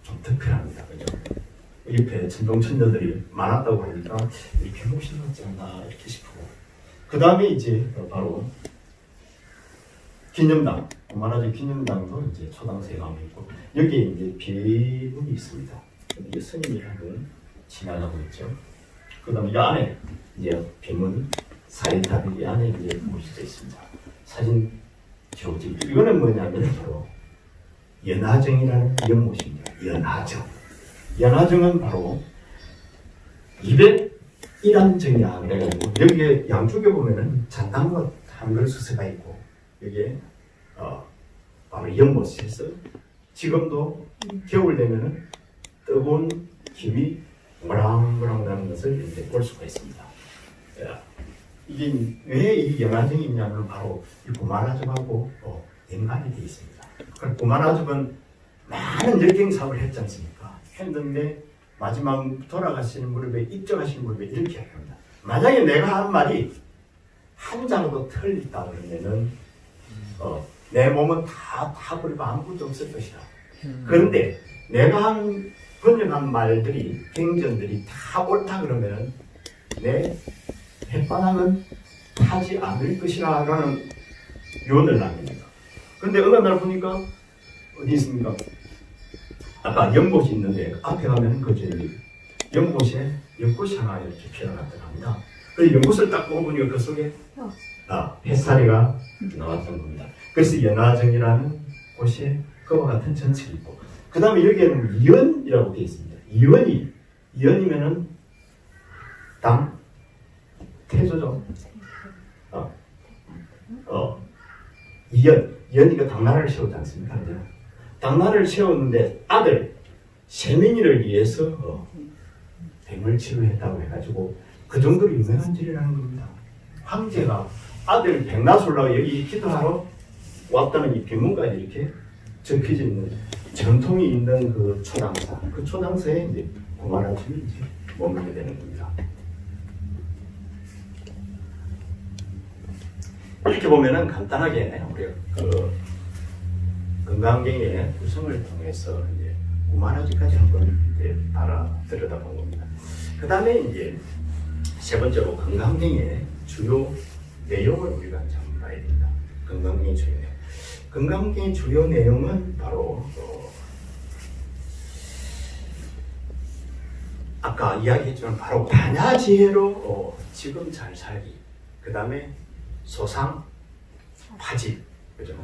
좀 특별합니다. 그죠? 옆에 천동 천녀들이 많았다고 하니까 이렇게 모셔놨지 않나 이렇게 싶고 그 다음에 이제 바로 기념당, 구마라집 기념당도 이제 초당세가 있고 여기에 이제 비문이 있습니다. 이게 스님이 한 분 지나가고 있죠. 그 다음에 이 안에 이제 비문 사이탑이 이 안에 이제 모셔져 있습니다. 사진 교지 이거는 뭐냐면 바로 연화정이라는 연못입니다. 연화정은 바로 201안정이라 그래가지고 여기에 양쪽에 보면은 잔당과 한글 수서가 있고 여기에 바로 연못에서 지금도 겨울 되면은 뜨거운 김이 모랑모랑 나는 것을 이제 볼 수가 있습니다. 이게 왜 이 연화정이 있냐면 바로 이 구마라줍하고 연관이 되어 있습니다. 구마라줍은 많은 역경 사업을 했지 않습니까? 했는데 마지막 돌아가시는 무렵에 입정하시는 무렵에 이렇게 이야기합니다. 만약에 내가 한 말이 한 장도 틀리다 그러면은 내 몸은 다 타버리고 아무것도 없을 것이다. 그런데 내가 번역한 말들이 경전들이 다 옳다 그러면은 내 햇바람은 타지 않을 것이라 라는 유언을 남깁니다. 그런데 어느 날 보니까 어디 있습니까? 아까 연못이 있는데 앞에 가면 그 저기 연못에 연꽃이 하나 이렇게 피어났다고 합니다. 그래서 연꽃을 딱 보니까 그 속에 햇사리가 나왔던 겁니다. 그래서 연화정이라는 곳에 그와 같은 전설이 있고 그 다음에 여기에는 이연이라고 되어 있습니다. 이연이면은 당 태조죠. 이연이가 당나라를 세우지 않습니까? 당나라를 세웠는데 아들 세민이를 위해서 백을 치료했다고 해가지고 그 정도로 유명한 절이라는 겁니다. 황제가 아들 백나솔라가 여기 기도하러 왔다는 이 비문까지 이렇게 적혀져 있는 전통이 있는 그 초당사, 그 초당사에 이제 구마라집이 이제 머물게 되는 겁니다. 이렇게 보면은 간단하게 우리가 그 건강경의 구성을 통해서 이제 구마라집까지 한번 이제 들여다본 겁니다. 그 다음에 이제 세 번째로 건강경의 주요 내용을 우리가 좀 봐야 됩니다. 건강경의 주요 내용. 건강경의 주요 내용은 바로 아까 이야기했지만 바로 반야지혜로 지금 잘 살기. 그 다음에 소상 파집, 그죠?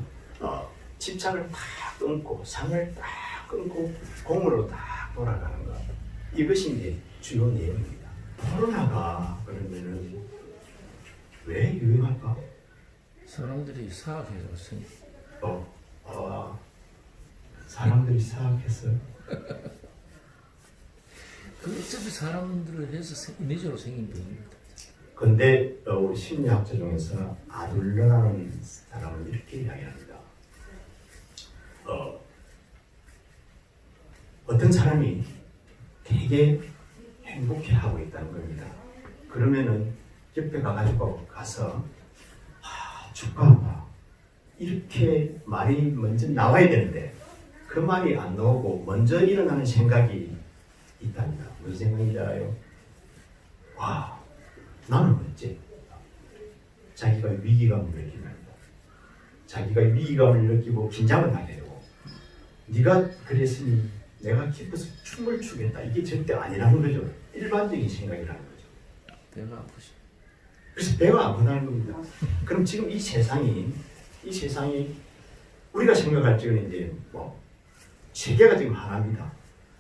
집착을 다 끊고 상을 다 끊고 공으로 다 돌아가는 것. 이것이 이제 주요 내용입니다. 코로나가 그러면은 왜 유행할까? 사람들이 사악해졌어요. 사람들이 사악했어요. 그 어차피 사람들을 해서 이미지로 생긴 병입니다. 근데 우리 심리학자 중에서 아둘러라는 사람은 이렇게 이야기합니다. 어떤 사람이 되게 행복해하고 있다는 겁니다. 그러면은 옆에 가서 축하한다 이렇게 말이 먼저 나와야 되는데 그 말이 안 나오고 먼저 일어나는 생각이 있답니다. 무슨 생각인지 알아요? 와, 나는 어째? 자기가 위기감을 느낍니다. 자기가 위기감을 느끼고 긴장을 하게 되고 네가 그랬으니 내가 기뻐서 춤을 추겠다. 이게 절대 아니라는 거죠. 일반적인 생각이라는 거죠. 배가 아프시. 그래서 배가 아프다는 겁니다. 그럼 지금 이 세상이 우리가 생각할 적은 이제 세계가 지금 하나입니다.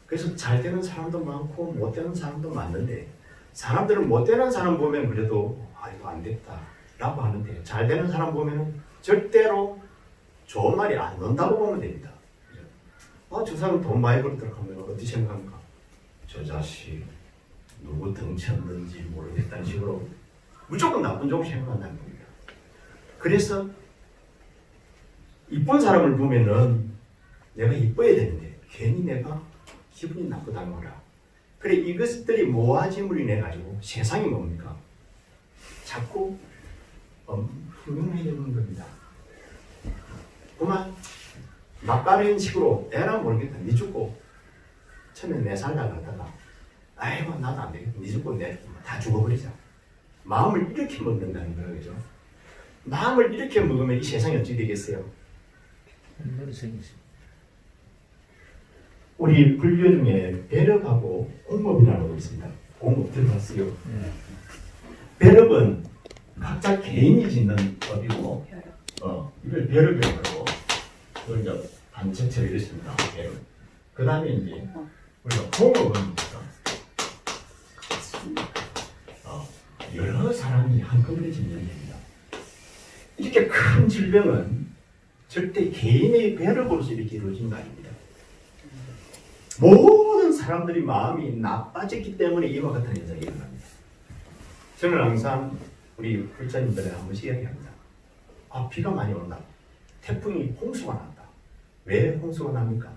그래서 잘 되는 사람도 많고 못 되는 사람도 많은데 사람들은 못 되는 사람 보면 그래도 이거 안 됐다 라고 하는데 잘 되는 사람 보면 절대로 좋은 말이 안 나온다고 보면 됩니다. 저 사람 돈 많이 벌었다고 하면 어떻게 생각합니까? 저 자식 누구 덩쳤는지 모르겠다는 식으로 무조건 나쁜 쪽으로 생각한다는 겁니다. 그래서 이쁜 사람을 보면은 내가 이뻐야 되는데 괜히 내가 기분이 나쁘다는 거라. 그래 이것들이 모아짐으로 인해 가지고 세상이 뭡니까? 자꾸 흉흉해지는 겁니다. 그만 막가는 식으로 에라 모르겠다. 니 죽고 처음에 내 살다가 하다가 아이고 나도 안 되겠다. 니 죽고 내 다 죽어버리자. 마음을 이렇게 먹는다는 거예요. 그죠? 마음을 이렇게 먹으면 이 세상이 어찌 되겠어요? 흉노리 생기지. 우리 불교 중에 배럽하고 공법이라는 거 있습니다. 공법 들어봤어요? 배럽은 각자 개인이 짓는 법이고, 이걸 배럽이라고 이걸 이제 단체처럼 이렇습니다. 배럽. 그 다음에 이제 우리가 공업은 여러 사람이 한꺼번에 짓는 일입니다. 이렇게 큰 질병은 절대 개인의 배럽으로서 이렇게 이루어진 거 아닙니다. 모든 사람들이 마음이 나빠졌기 때문에 이와 같은 현상이 일어납니다. 저는 항상 우리 불자님들에 한 번씩 이야기합니다. 비가 많이 온다. 태풍이 홍수가 난다. 왜 홍수가 납니까?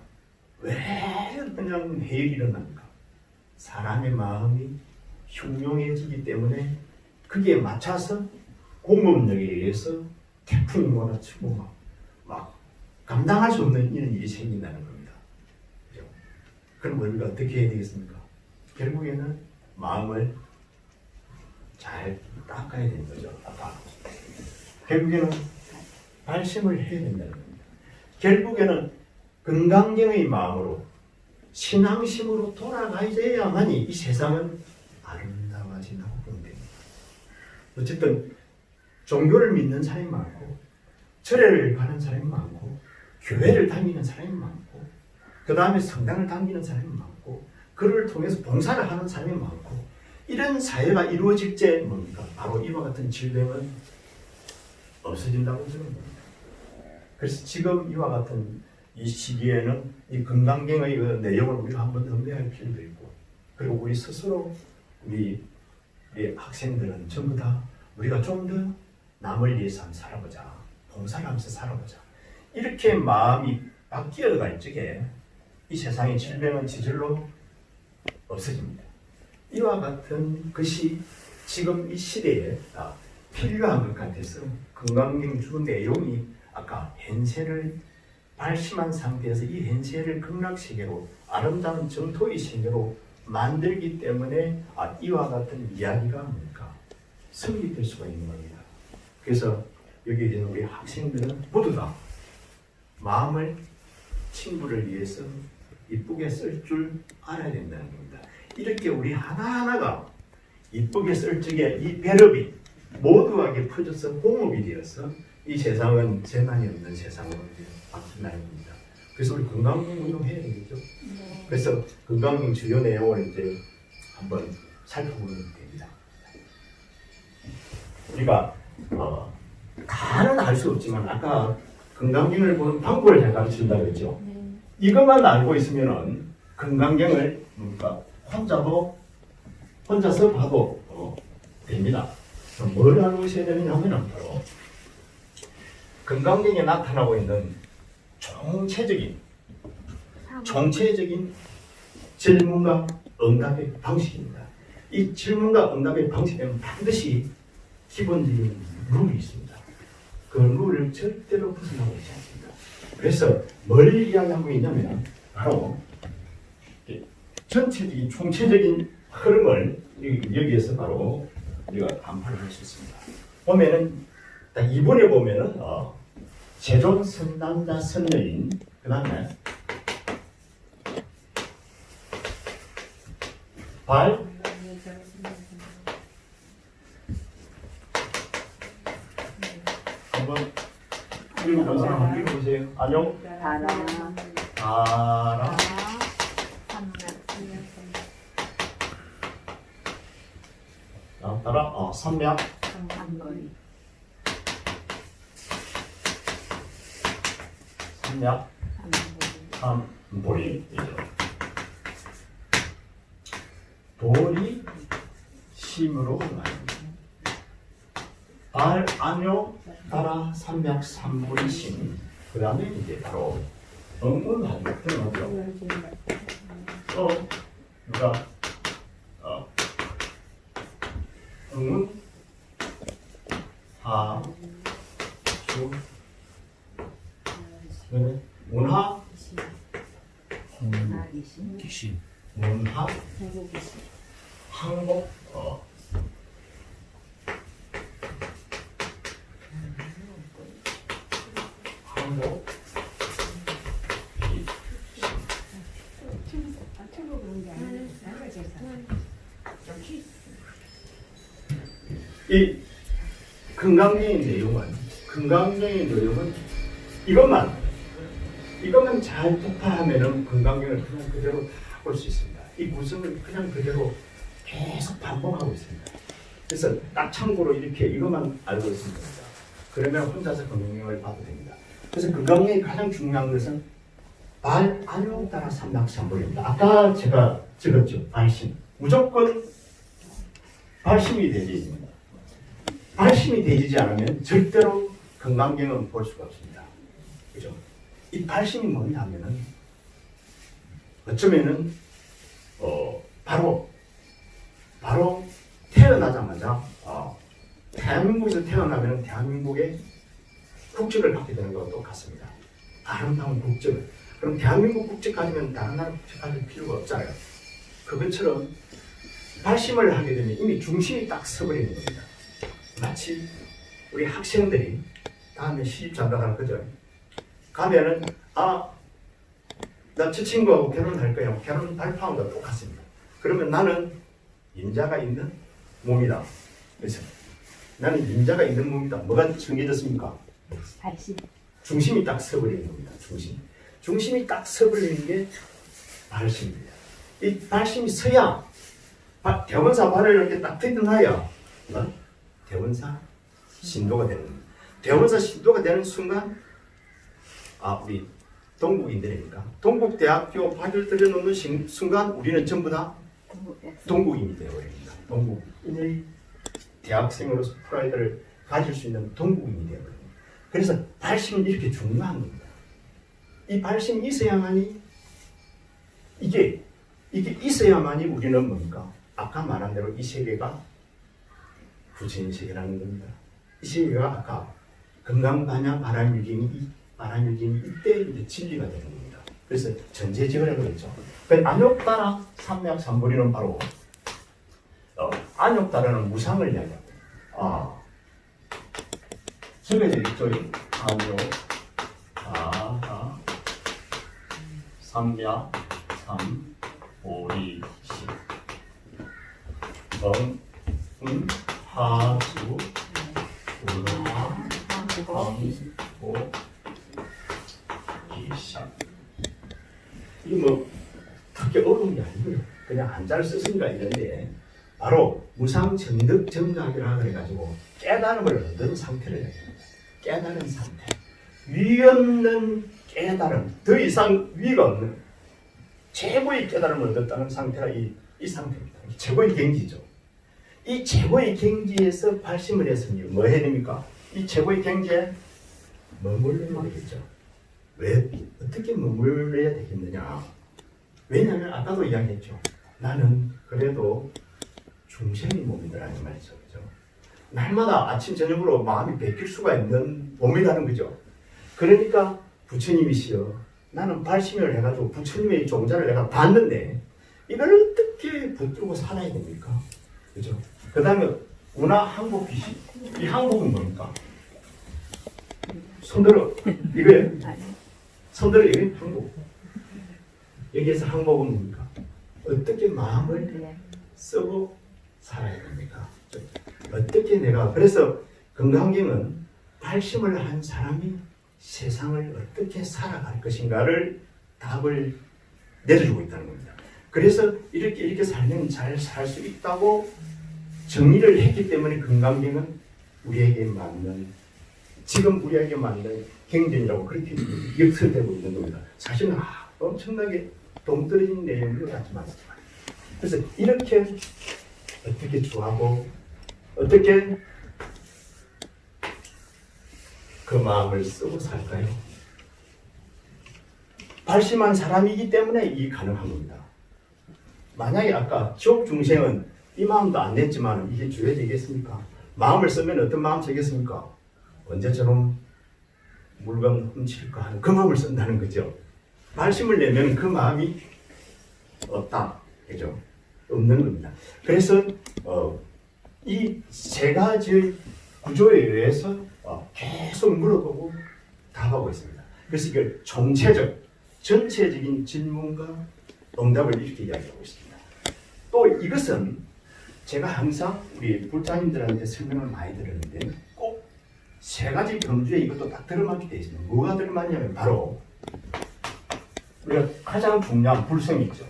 왜 그냥 해일이 일어납니까? 사람의 마음이 흉흉해지기 때문에 거기에 맞춰서 공업력에 의해서 태풍이 몰아치고 막 감당할 수 없는 이런 일이 생긴다는 겁니다. 그죠? 그럼 우리가 어떻게 해야 되겠습니까? 결국에는 마음을 잘 닦아야 되는 거죠. 결국에는 발심을 해야 된다는 겁니다. 결국에는 건강경의 마음으로 신앙심으로 돌아가야만이 이 세상은 아름다워진다고 보면 됩니다. 어쨌든 종교를 믿는 사람이 많고 절에를 가는 사람이 많고 교회를 다니는 사람이 많고 그 다음에 성당을 다니는 사람이 많고 그를 통해서 봉사를 하는 사람이 많고 이런 사회가 이루어질 때 뭡니까? 바로 이와 같은 질병은 없어진다고 저는 봅니다. 그래서 지금 이와 같은 이 시기에는 이 건강경의 내용을 우리가 한번 음대할 필요도 있고 그리고 우리 스스로 우리 학생들은 전부 다 우리가 좀 더 남을 위해서 한번 살아보자. 봉사를 하면서 살아보자. 이렇게 마음이 바뀌어갈 적에 이 세상의 질병은 저절로 없어집니다. 이와 같은 것이 지금 이 시대에 필요한 것 같아서 건강경 주 내용이 아까 현세를 발심한 상태에서 이 현세를 극락세계로 아름다운 정토의 세계로 만들기 때문에 이와 같은 이야기가 뭡니까? 성립될 수가 있는 겁니다. 그래서 여기에 있는 우리 학생들은 모두 다 마음을 친구를 위해서 이쁘게 쓸 줄 알아야 된다는 겁니다. 이렇게 우리 하나하나가 이쁘게 쓸 적에 이 배럽이 모두에게 퍼져서 공업이 되어서 이 세상은 재난이 없는 세상으로 바뀐다는 겁니다. 그래서 우리 건강경 운동해야 되겠죠. 그래서 건강경 주요 내용을 이제 한번 살펴보면 됩니다. 우리가 다는 알 수 없지만 아까 건강경을 보는 방법을 잘 가르친다고 했죠. 이것만 알고 있으면은 건강경을 혼자서 봐도 됩니다. 뭘 알고 있어야 되느냐면 바로 건강경에 나타나고 있는 총체적인 질문과 응답의 방식입니다. 이 질문과 응답의 방식에는 반드시 기본적인 룰이 있습니다. 그 룰을 절대로 벗어나고 있지 않습니다. 그래서 뭘 이야기하고 있냐면 바로 전체적인 총체적인 흐름을 여기에서 바로 우리가 간파를 할 수 있습니다. 보면은 딱 2번에 보면은 제존 선남자 선녀인 그 다음에 발 한번 읽어본 사람 한번 읽어보세요. 안녕 다라 따라 선명 선명 삼보리이죠. 보리 심으로 말입니다. 안요 따라 삼약 삼분의 신. 그 다음에 이제 바로 응운하죠. 누가 응운 하주 문하 귀신. 문하 항복 항복 이 건강적인 내용은 이것만 잘 독파하면은 건강경을 그냥 그대로 다 볼 수 있습니다. 이 구성을 그냥 그대로 계속 반복하고 있습니다. 그래서 딱 참고로 이렇게 이것만 알고 있습니다. 그러면 혼자서 건강경을 봐도 됩니다. 그래서 건강경이 가장 중요한 것은 안용 따라 삼락삼불입니다. 아까 제가 적었죠. 발심. 무조건 발심이 되지. 발심이 되지 않으면 절대로 건강경은 볼 수가 없습니다. 그죠? 이 발심이 뭐냐 하면은 어쩌면은 바로 태어나자마자 대한민국에서 태어나면 대한민국의 국적을 갖게 되는 것과 똑같습니다. 아름다운 국적을. 그럼 대한민국 국적 가지면 다른 나라 국적 가질 필요가 없잖아요. 그것처럼 발심을 하게 되면 이미 중심이 딱 서버리는 겁니다. 마치 우리 학생들이 다음에 시집 잔다 하는 거죠. 가면은 나 저 친구하고 결혼할 거야. 결혼 발표한 거 똑같습니다. 그러면 나는 임자가 있는 몸이다. 그래서 나는 임자가 있는 몸이다. 뭐가 정해졌습니까? 발심. 중심이 딱 서버리는 겁니다. 중심이 딱 서버리는 게 발심입니다. 이 발심이 서야 대원사 발을 이렇게 딱 뜯어놔야 대원사 신도가 되는 겁니다. 대원사 신도가 되는 순간 우리 동국인들이니까 동국대학교 발을 들여놓는 순간 우리는 전부 다 동국인이 되어버립니다. 동국인의 대학생으로서 프라이드를 가질 수 있는 동국인이 되어버립니다. 그래서 발심은 이렇게 중요한 겁니다. 이 발심이 있어야만이 이게 있어야만이 우리는 뭡니까? 아까 말한 대로 이 세계가 부처님 세계라는 겁니다. 이 세계가 아까 금강반야 바람일경이 이때 이제 진리가 되는 겁니다. 그래서 전제지어라고 했죠. 그 안욕따라 삼맥삼불이는 바로 안욕따라는 무상을 이야기합니다. 적어져 있죠. 안욕 따라 삼맥 삼보리시 하수 운하 항보 기샷. 이게 뭐 그렇게 어려운 게 아니고요. 그냥 한자를 썼으니까 이런데 바로 무상정득정각이라 그래가지고 깨달음을 얻은 상태를 얘기합니다. 깨달은 상태. 위 없는 깨달음, 더 이상 위가 없는 최고의 깨달음을 얻었다는 상태가 이 상태입니다. 최고의 경지죠. 이 최고의 경지에서 발심을 했으니 뭐 해야 됩니까? 이 최고의 경지에 머물러야 되겠죠. 왜? 어떻게 머물러야 되겠느냐? 왜냐하면 아까도 이야기했죠. 나는 그래도 중생의 몸이라는 말이죠. 그죠? 날마다 아침 저녁으로 마음이 베낄 수가 있는 몸이라는 거죠. 그러니까 부처님이시여 나는 발심을 해가지고 부처님의 종자를 내가 봤는데 이걸 어떻게 붙들고 살아야 됩니까? 그죠? 그 다음에 운하 항복 귀신. 이 항복은 뭡니까? 손들어. 이거예요. 손들어. 이게 항복. 여기에서 항복은 뭡니까? 어떻게 마음을 쓰고 살아야 됩니까? 어떻게 내가 그래서 건강경은 발심을 한 사람이 세상을 어떻게 살아갈 것인가를 답을 내려주고 있다는 겁니다. 그래서 이렇게 살면 잘 살 수 있다고 정리를 했기 때문에 건강경은 우리에게 맞는 지금 우리에게 맞는 경전이라고 그렇게 역설되고 있는 겁니다. 사실은 엄청나게 동떨어진 내용인 것 같지만 그래서 이렇게 어떻게 주하고 어떻게 그 마음을 쓰고 살까요? 발심한 사람이기 때문에 이 가능한 겁니다. 만약에 아까 지옥 중생은 이 마음도 안 냈지만 이게 주어야 되겠습니까? 마음을 쓰면 어떤 마음 쓰겠습니까? 언제처럼 물건 훔칠까 하는 그 마음을 쓴다는 거죠. 발심을 내면 그 마음이 없다. 그죠? 없는 겁니다. 그래서 이 세 가지 구조에 의해서 계속 물어보고 답하고 있습니다. 그래서 이걸 총체적, 전체적인 질문과 응답을 이렇게 이야기하고 있습니다. 또 이것은 제가 항상 우리 불자님들한테 설명을 많이 들었는데 꼭 세 가지 경주에 이것도 딱 들어맞게 되어 있습니다. 뭐가 들어맞냐면 바로 우리가 가장 중요한 불성이 있죠.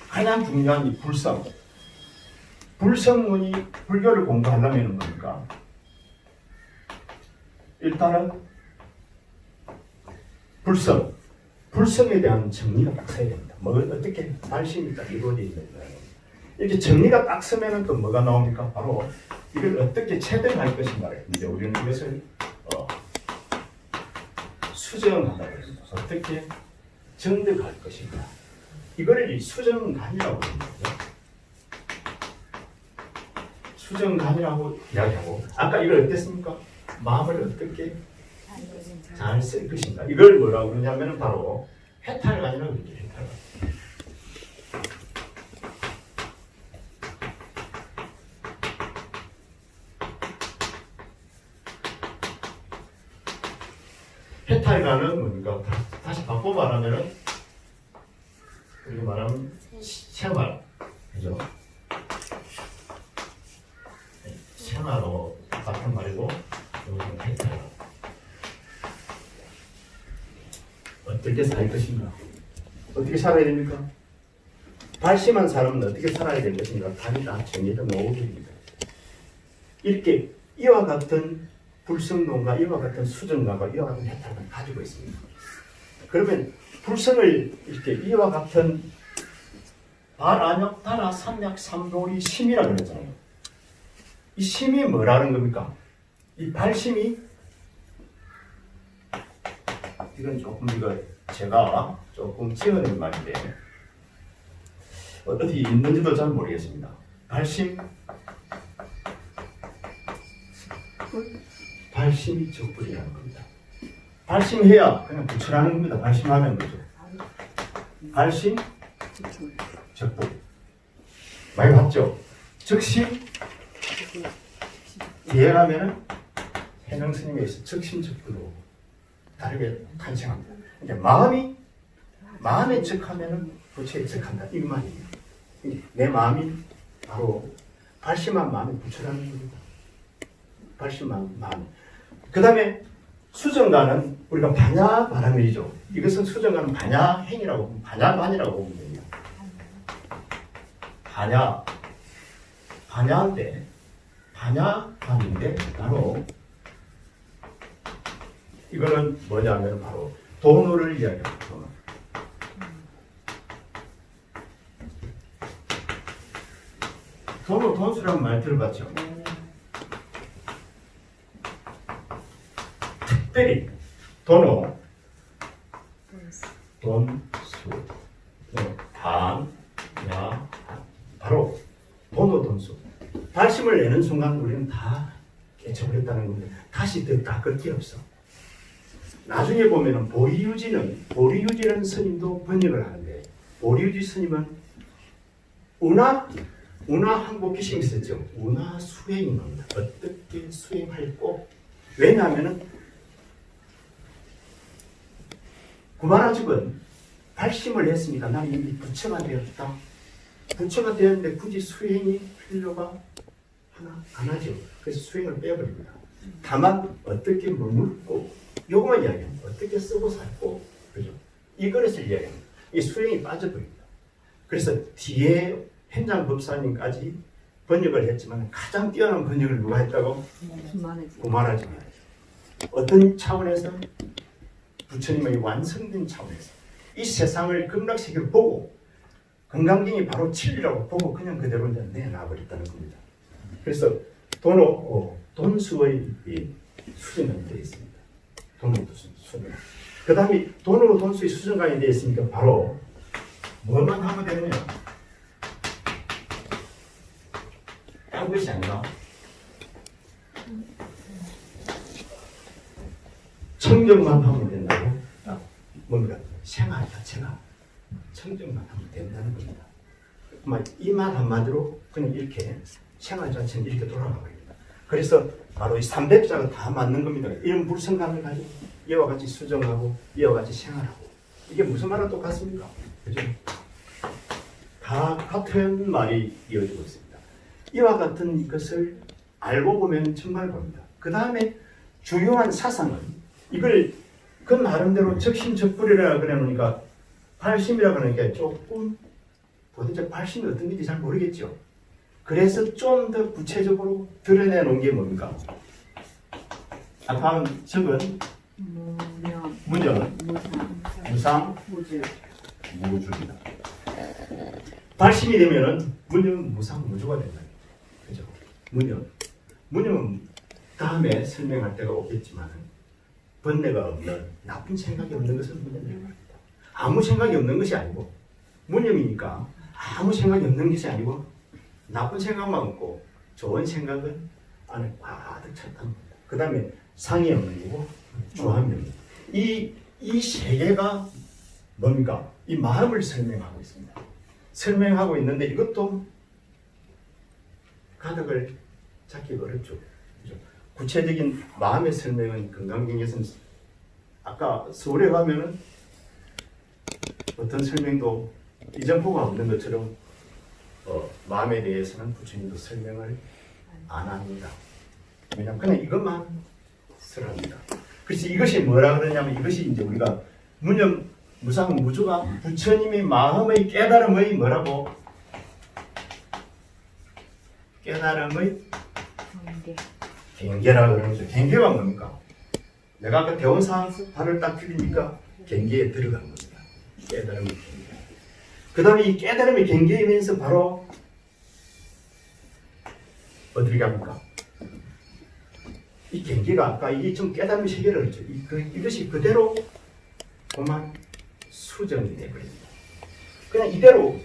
가장 중요한 이 불성. 불성문이 불교를 공부하려면 뭡니까? 일단은 불성에 대한 정리가 딱 서야 됩니다. 뭐 어떻게 발심이 딱 이루어져 있는 거예요. 이렇게 정리가 딱 서면은 또 뭐가 나옵니까? 바로 이걸 어떻게 체득할 것인가를 이제 우리는 이것을 수정한다고 합니다. 어떻게 정득할 것인가. 이거를 수정관이라고 합니다. 수정관이라고 이야기하고 아까 이걸 어땠습니까? 마음을 어떻게 잘 쓸 것인가. 이걸 뭐라고 그러냐면 바로 해탈관이라고 그러죠. 해탈관. 해탈관은 뭡니까? 다시 바꿔 말하면은 우리가 말하면 생활, 그죠? 생활로 같은 말이고 여기는 해탈관. 어떻게 살 것인가? 어떻게 살아야 됩니까? 발심한 사람은 어떻게 살아야 될 것인가? 답이 다 정해져 놓습니다. 이렇게 이와 같은 불성론과 이와 같은 수정론과 이와 같은 해탈을 가지고 있습니다. 그러면 불성을 이렇게 이와 같은 발안역, 달아, 삼약, 삼도리, 심이라고 그랬잖아요. 이 심이 뭐라는 겁니까? 이 발심이 이건 조금 제가 조금 지어낸 말인데 어디 있는지도 잘 모르겠습니다. 발심이 적불이라는 겁니다. 발심해야 그냥 부처라는 겁니다. 발심하면 거죠. 발심, 적불. 많이 봤죠? 즉심, 뒤에 가면은 해능 스님에서 즉심적불로 다르게 탄생합니다. 그러니까 마음에 적하면은 부처에 적한다. 이 말이에요. 내 마음이 바로 발심한 마음이 부처라는 겁니다. 발심한 마음. 그 다음에 수정가는 우리가 반야바람이죠. 이것은 수정가는 반야행이라고, 반야관이라고 보면 됩니다. 반야관인데 바로 이거는 뭐냐면 바로 돈을 이야기합니다. 돈수라는 말 들어봤죠? 특별히 돈수, 바로 돈수. 발심을 내는 순간 우리는 다 깨쳐버렸다는 겁니다. 다시 다 걷기 없어. 나중에 보면은 보리유지라는 스님도 번역을 하는데 보리유지 스님은 운하 한국 기심이 있었죠. 운하 수행인 겁니다. 어떻게 수행할 꼭. 왜냐하면은 구마라죽은 발심을 했으니까 나는 이미 부처가 되었다. 부처가 되었는데 굳이 수행이 필요가 안 하죠. 그래서 수행을 빼버립니다. 다만 어떻게 머물고 요것만 이야기합니다. 어떻게 쓰고 살고 그죠? 이것을 이야기합니다. 이 수행이 빠져버립니다. 그래서 뒤에 현장 법사님까지 번역을 했지만 가장 뛰어난 번역을 누가 했다고? 구마라죽입니다. 어떤 차원에서? 부처님의 완성된 차원에서 이 세상을 극락세계를 보고 건강경이 바로 진리라고 보고 그냥 그대로 내놔버렸다는 겁니다. 그래서 돈수의 이 수정관이 되어 있습니다. 돈으로 수정. 그 다음에 돈으로 돈수의 수정관이 되어 있으니까 바로 뭐만 하면 되느냐? 한 것이 아니라 청정만 하면 된다고? 뭡니까? 생활 자체가 청정만 하면 된다는 겁니다. 이 말 한마디로 그냥 이렇게 생활 자체는 이렇게 돌아가 버립니다. 그래서 바로 이 300자가 다 맞는 겁니다. 이런 불성감을 가지고 이와 같이 수정하고 이와 같이 생활하고 이게 무슨 말과 똑같습니까? 그죠? 다 같은 말이 이어지고 있습니다. 이와 같은 것을 알고 보면 정말 봅니다. 그 다음에 중요한 사상은 이걸 그 나름대로 적심적불이라 그래 놓으니까 발심이라 그러니까 조금 도대체 발심이 어떤 건지 잘 모르겠죠. 그래서 좀 더 구체적으로 드러내 놓은 게 뭡니까? 다음 적은 문명, 무상, 무주입니다. 발심이 되면은 문명, 무상, 무주가 된다. 그죠? 문명은 다음에 설명할 때가 오겠지만 번뇌가 없는 나쁜 생각이 없는 것을 문명이라고 합니다. 아무 생각이 없는 것이 아니고 문명이니까 아무 생각이 없는 것이 아니고 나쁜 생각만 없고 좋은 생각은 안에 가득 찼다는 겁니다. 그 다음에 상이 없는 거고 주함이 없는 거. 이 세 개가 뭡니까? 이 마음을 설명하고 있습니다. 설명하고 있는데 이것도 가닥을 잡기 어렵죠. 그렇죠? 구체적인 마음의 설명은 건강경에서는 아까 서울에 가면은 어떤 설명도 이정포가 없는 것처럼 마음에 대해서는 부처님도 설명을 안 합니다. 왜냐하면 그냥 이것만 설합니다. 그래서 이것이 뭐라 그러냐면 이것이 이제 우리가 문념 무상 무주가 부처님의 마음의 깨달음의 뭐라고? 깨달음의 경계라 그러죠. 경계가 뭡니까? 내가 아까 대원사에서 발을 딱 들이니까 경계에 들어간 겁니다. 깨달음의 경계. 그 다음에 이 깨달음의 경계이면서 바로 어디를 갑니까? 이 경계가 아까 이게 좀 깨달음의 세계를 그렇죠. 이것이 그대로 그만 수정이 되버립니다. 그냥 이대로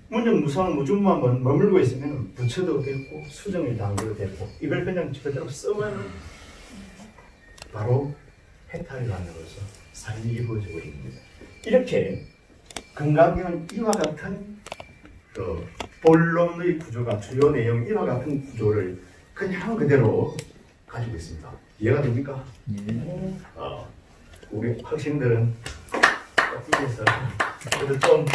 문정 무상 무중만 머물고 있으면 부처도 됐고 수정의 단계도 됐고 이걸 그냥 그대로 쓰면 바로 해탈을 만들어서 삶이 이루어지고 있습니다. 이렇게 건강경은 이와 같은 본론의 구조가 주요 내용 이와 같은 구조를 그냥 그대로 가지고 있습니다. 이해가 됩니까? 예. 우리 학생들은 어디에서 그래도 좀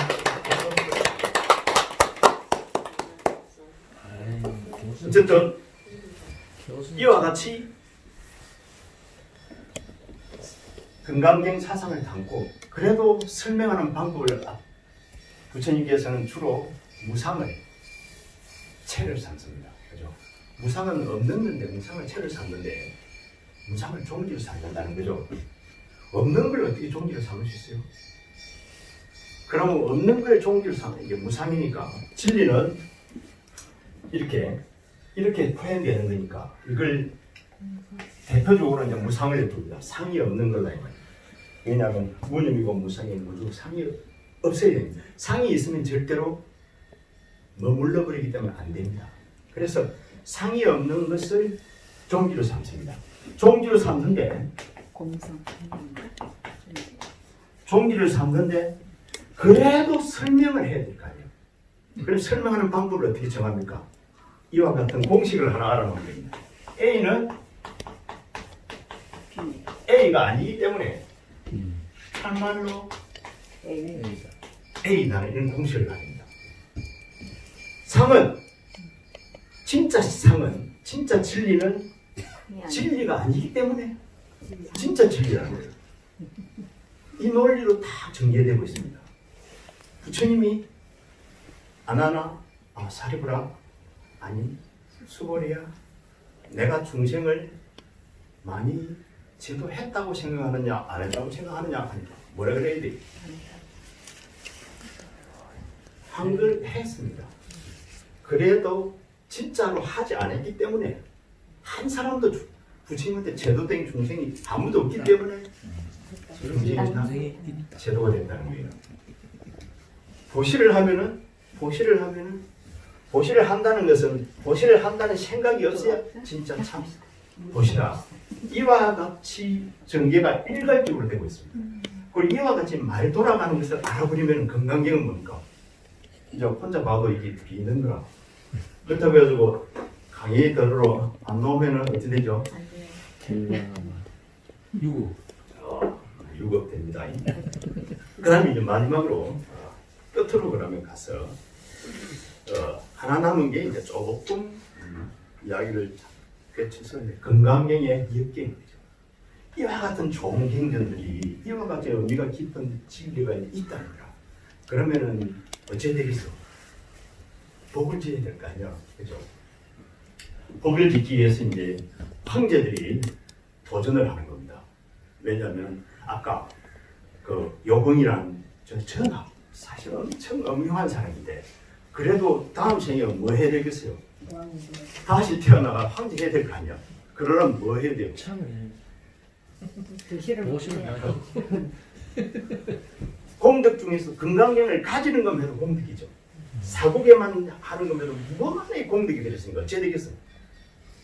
어쨌든 이와 같이 건강경 사상을 담고 그래도 설명하는 방법을 부처님께서는 주로 무상을 체를 삼습니다. 그죠? 무상은 없는 건데 무상을 체를 삼는데 무상을 종지로 삼는다는 거죠. 없는 걸 어떻게 종지로 삼을 수 있어요? 그러면 없는 걸 종지로 삼는 이게 무상이니까 진리는 이렇게 표현되는 거니까 이걸 대표적으로 이제 무상을 둡니다. 상이 없는 걸로 해요. 왜냐하면 무념이고 무상이 무주 상이 없어야 됩니다. 상이 있으면 절대로 머물러 버리기 때문에 안 됩니다. 그래서 상이 없는 것을 종지로 삼습니다. 종지로 삼는데 종지를 삼는데 그래도 설명을 해야 될 거 아니에요. 그럼 설명하는 방법을 어떻게 정합니까? 이와 같은 공식을 하나 알아놓은 겁니다. A는 A가 아니기 때문에 참말로 A라는 이런 공식을 가집니다. 상은 진짜 진리는 진리가 아니기 때문에 진짜 진리라는 거예요. 이 논리로 다 전개되고 있습니다. 부처님이 아나나 사리부라 아니 수고리야 내가 중생을 많이 지도했다고 생각하느냐 안 했다고 생각하느냐 하니까 뭐라 그래야 돼? 한글 했습니다. 그래도 진짜로 하지 않았기 때문에 한 사람도 부처님한테 제도된 중생이 아무도 없기 때문에 저렇게 중생이 있다. 제도가 된다는 거예요. 보시를 하면은 보시를 한다는 것은 보시를 한다는 생각이 없어야 진짜 참 보시다. 이와 같이 전개가 일괄적으로 되고 있습니다. 그리고 이와 같이 말 돌아가는 것을 알아버리면 건강경은 뭡니까? 이제 혼자 봐도 이게 비는 거라. 그렇다고 해가지고 강의 들으러 안 나오면은 어떻게 되죠? 유고. 유급됩니다. 그 다음에 이제 마지막으로 끝으로 그러면 가서 하나 남은 게 이제 조금 이야기를 꿰쳐서 건강경의 역경이죠. 이와 같은 좋은 경전들이 이와 같은 의미가 깊은 진리가 있다는 거라. 그러면은 어찌 되겠어? 복을 지어야 될 거 아니야, 그죠? 복을 짓기 위해서 이제 황제들이 도전을 하는 겁니다. 왜냐하면 아까 그 요봉이란 저 전하 사실 엄청 엄흉한 사람인데 그래도 다음 생에 뭐 해야 되겠어요? 다시 태어나가 황제 해야 될 거 아니야? 그러려면 뭐 해야 돼요? 참을 드시를 보시면 나죠. 공덕 중에서 건강경을 가지는 것만으로 공덕이죠. 사고개만 하는 것만으로 무한의 공덕이 되었으니까 어째 되겠어?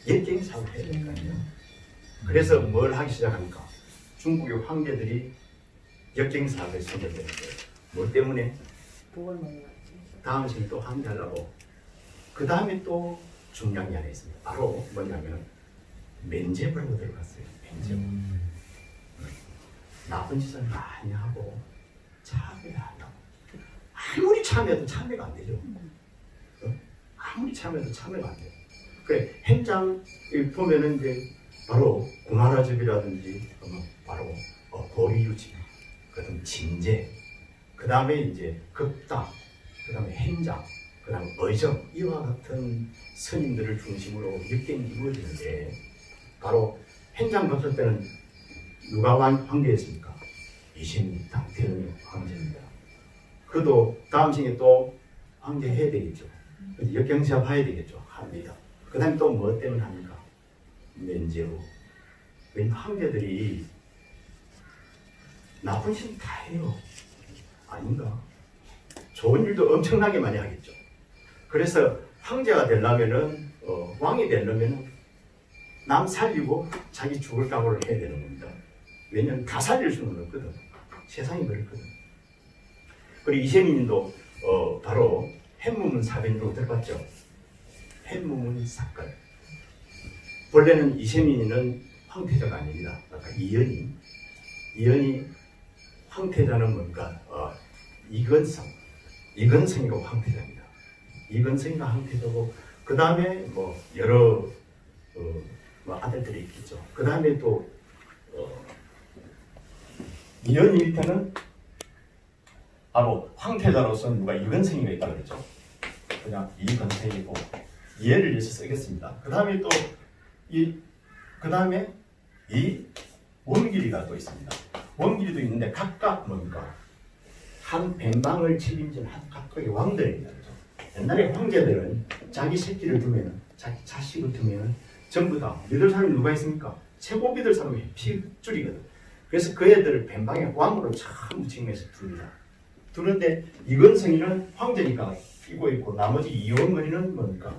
역경사고 해야 될 거 아니에요? 그래서 뭘 하기 시작합니까? 중국의 황제들이 역경사업을 선택했는데 뭐 때문에? 복을 먹는 다음 생에 또 황제하려고 그 다음에 또 중요한 게 하나 있습니다. 바로 뭐냐면 면제부라고 들어갔어요. 면제부. 나쁜 짓을 많이 하고 참여를 한다고. 아무리 참여해도 참여가 안 되죠. 아무리 참여해도 참여가 안 돼요. 그래 hen장 보면은 이제 바로 구마라집이라든지 바로 고리유지, 그다음 진제, 그 다음에 이제 극당, 그 다음에 hen장, 그 다음에 의정 이와 같은 스님들을 중심으로 역경이 이루어지는데 바로 hen장 봤을 때는 누가 황제였습니까? 이신이 당태릉이 황제입니다. 그도 다음 생에 또 황제 해야 되겠죠. 역경시합 해야 되겠죠. 합니다. 그 다음에 또 뭐 때문에 합니까? 면제로. 왜냐면 황제들이 나쁜 짓 다 해요. 아닌가? 좋은 일도 엄청나게 많이 하겠죠. 그래서 황제가 되려면은 왕이 되려면은 남 살리고 자기 죽을 각오를 해야 되는 겁니다. 왜냐면 다 살릴 수는 없거든. 세상이 그렇거든. 그리고 이세민도 바로 핵무문 사변으로 들어봤죠. 핵무문 사건. 원래는 이세민은 황태자가 아닙니다. 아까 이연이 황태자는 뭔가 이건성이가 황태자입니다. 이건성이가 황태자고 그 다음에 뭐 여러 아들들이 있겠죠. 그 다음에 또 이연이 밑에는 바로 황태자로서는 누가 이건성이가 있다고 그랬죠. 그냥 이건성이고 이해를 위해서 쓰겠습니다. 그 다음에 또 이 원길이가 또 있습니다. 원길이도 있는데 각각 뭡니까? 한 뱀방을 책임진 각각의 왕들입니다. 그렇죠? 옛날에 황제들은 자기 새끼를 두면, 자기 자식을 두면 전부 다 믿을 사람이 누가 있습니까? 최고 믿을 사람이 핏줄이거든. 그래서 그 애들을 뱀방에 왕으로 참 징해서 둡니다. 두는데 이건성이는 황제니까 끼고 있고 나머지 이원거리는 뭡니까?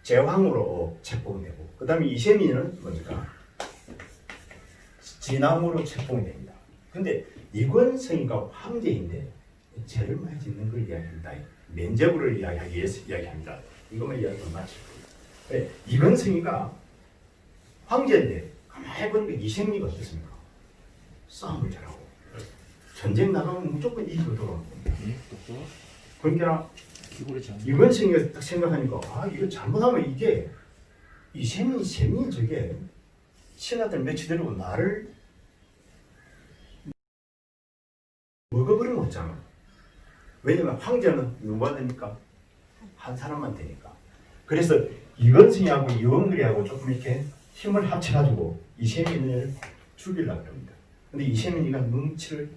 제왕으로 책봉이 되고 그 다음에 이세민은 뭡니까? 진왕으로 책봉이 됩니다. 근데 이건성이가 황제인데 죄를 많이 짓는 걸 이야기합니다. 면제부를 이야기하기 위해서 이야기합니다. 이것만 이야기하면 마치고 네, 이건성이가 황제인데 가만히 보니까 이세민이가 어떻습니까? 싸움을 잘하고 전쟁 나가면 무조건 이기고 돌아오고 그러니까 이건성이가 딱 생각하니까 이거 잘못하면 이게 세민이 저게 신하들 며칠 데리고 나를 먹어버리면 없잖아. 왜냐면 황제는 누가 되니까 한 사람만 되니까. 그래서 이건성이하고 이원글이하고 조금 이렇게 힘을 합쳐가지고 이세민을 죽이려고 합니다. 근데 이세민이가 눈치를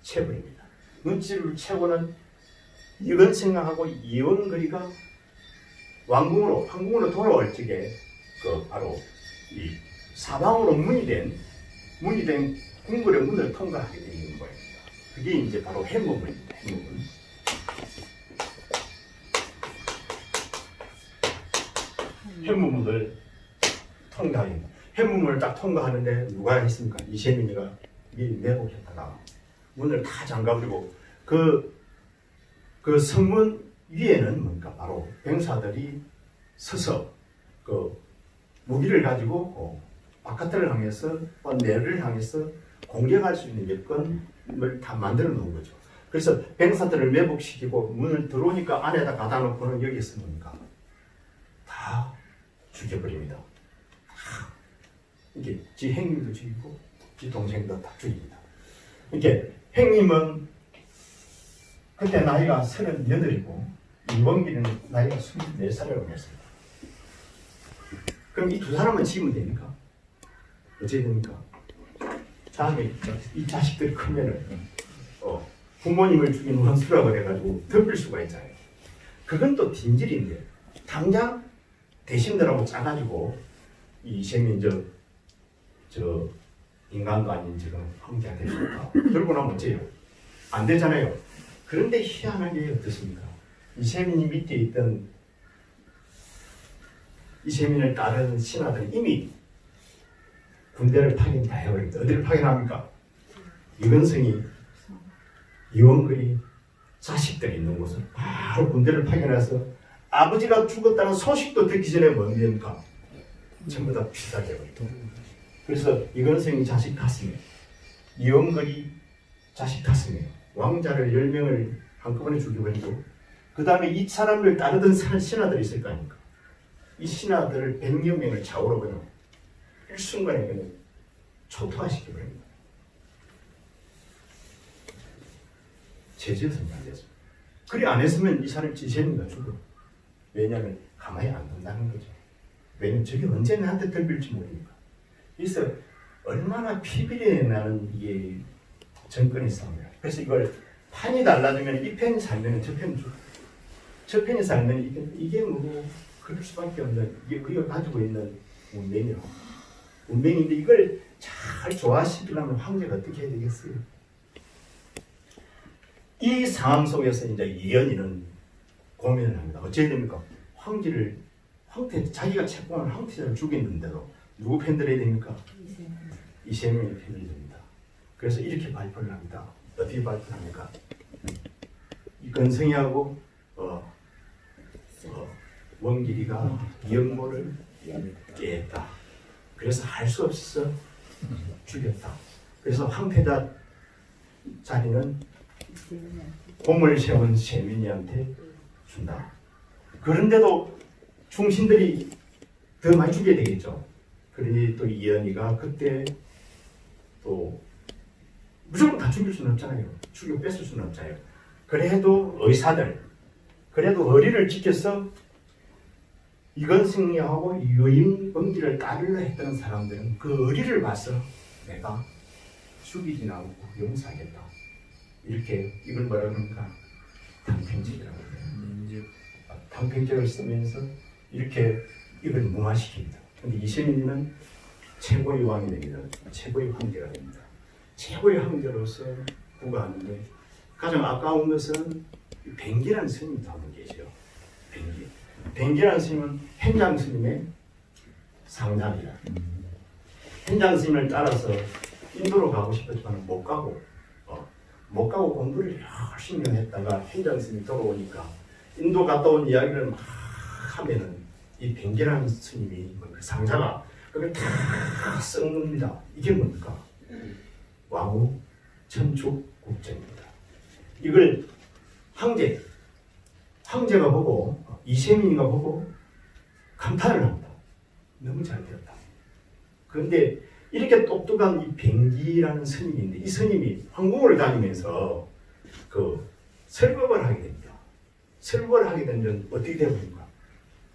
채버립니다. 눈치를 채고는 이건성하고 이원글이가 황궁으로 돌아올 적에 바로 이 사방으로 문이 된 궁궐의 문을 통과하게 되는 거예요. 그게 이제 바로 해무문입니다. 해무문. 해무문을 통과합니다. 해무문을 딱 통과하는데 누가 했습니까? 이세민이가 미리 매복했다가 문을 다 잠가버리고 그 성문 위에는 뭔가 바로 병사들이 서서 무기를 가지고 바깥을 향해서 내를 향해서 공격할 수 있는 여건을 다 만들어 놓은 거죠. 그래서 병사들을 매복시키고 문을 들어오니까 안에다 가다 놓고는 여기서 뭡니까? 다 죽여버립니다. 이게 지 형님도 죽이고 지 동생도 다 죽입니다. 이렇게 형님은 그때 나이가 38이고 이원기는 나이가 24살이라고 했습니다. 그럼 이 두 사람은 지으면 됩니까? 어떻게 됩니까? 다음에 이 자식들이 크면은 부모님을 죽인 원수라고 해가지고 덮을 수가 있잖아요. 그건 또 딘질인데 당장 대신들하고 짜가지고 이 이세민 저 인간도 아닌 지금 황제가 되십니까? 들고 나면 어째요? 안 되잖아요. 그런데 희한하게 어떻습니까? 이세민이 밑에 있던 이세민을 따르는 신하들은 이미 군대를 파견 다 해버립니다. 어디를 파견합니까? 이건성이 이원거리 자식들이 있는 곳은 바로 군대를 파견해서 아버지가 죽었다는 소식도 듣기 전에 뭡니까? 전부 다 필살게 해버립니다. 그래서 이건성이 자식 가슴에, 이원거리 자식 가슴에 왕자를 10명을 한꺼번에 죽여버리고 그 다음에 이 사람을 따르던 신하들이 있을 거 아닙니까? 이 신하들을 100여 명을 좌우로 그냥 일순간에 그냥 초토화시켜버립니다. 제지어서는 안 됐습니다. 그리 안 했으면 이 사람이 지세민가 죽어. 왜냐하면 가만히 안 둔다는 거죠. 왜냐면 저게 언제 나한테 덤빌지 모르니까. 그래서 얼마나 피비린내 나는 이게 정권의 싸움이야. 그래서 이걸 판이 달라지면 이 펜이 살면 저 펜이 죽어. 저 펜이 살면 이게 뭐 그럴 수밖에 없는 이게 우리가 가지고 있는 운명이야. 운명인데 이걸 잘 조화시키려면 황제가 어떻게 해야 되겠어요? 이 상황 속에서 이제 이연희는 고민을 합니다. 어찌해야 됩니까? 자기가 채권을 황태자를 죽였는데도 누구 편들어야 됩니까? 이세민이 편들어야 됩니다. 그래서 이렇게 발표를 합니다. 어떻게 발표를 합니까? 이건성이하고 원길이가 이영모를 깨했다. 그래서 할 수 없어서 죽였다. 그래서 황태자 자리는 공을 세운 세민이한테 준다. 그런데도 충신들이 더 많이 죽여야 되겠죠. 그러니 또 이연희가 그때 또 무조건 다 죽일 수는 없잖아요. 죽여 뺏을 수는 없잖아요. 그래도 의사들, 그래도 의리를 지켜서 이건승리하고 유인범기를 따르려 했던 사람들은 그 의리를 봐서 내가 죽이진 않고 용서하겠다. 이렇게 이걸 뭐라 그러니까 단평책이라고 해요. 단평책을 쓰면서 이렇게 이걸 무마시킵니다. 근데 이세민은 최고의 왕이 됩니다. 최고의 황제가 됩니다. 최고의 황제로서 부과하는데 가장 아까운 것은 뱅기라는 스님도 한 분 계세요. 뱅기라는 스님은 현장 스님의 상담이라. 현장 스님을 따라서 인도로 가고 싶었지만 못 가고 공부를 열심히 했다가 현장 스님이 돌아오니까 인도 갔다 온 이야기를 막 하면은 이 뱅기라는 스님이 그 상자가 그걸 다 썩는다. 이게 뭡니까? 왕후 천축국제입니다. 이걸 황제가 보고 이세민이가 보고 감탄을 합니다. 너무 잘 되었다. 그런데 이렇게 똑똑한 이 뱅기라는 스님인데 이 스님이 황궁을 다니면서 설법을 하게 됩니다. 설법을 하게 되면 어떻게 되는가?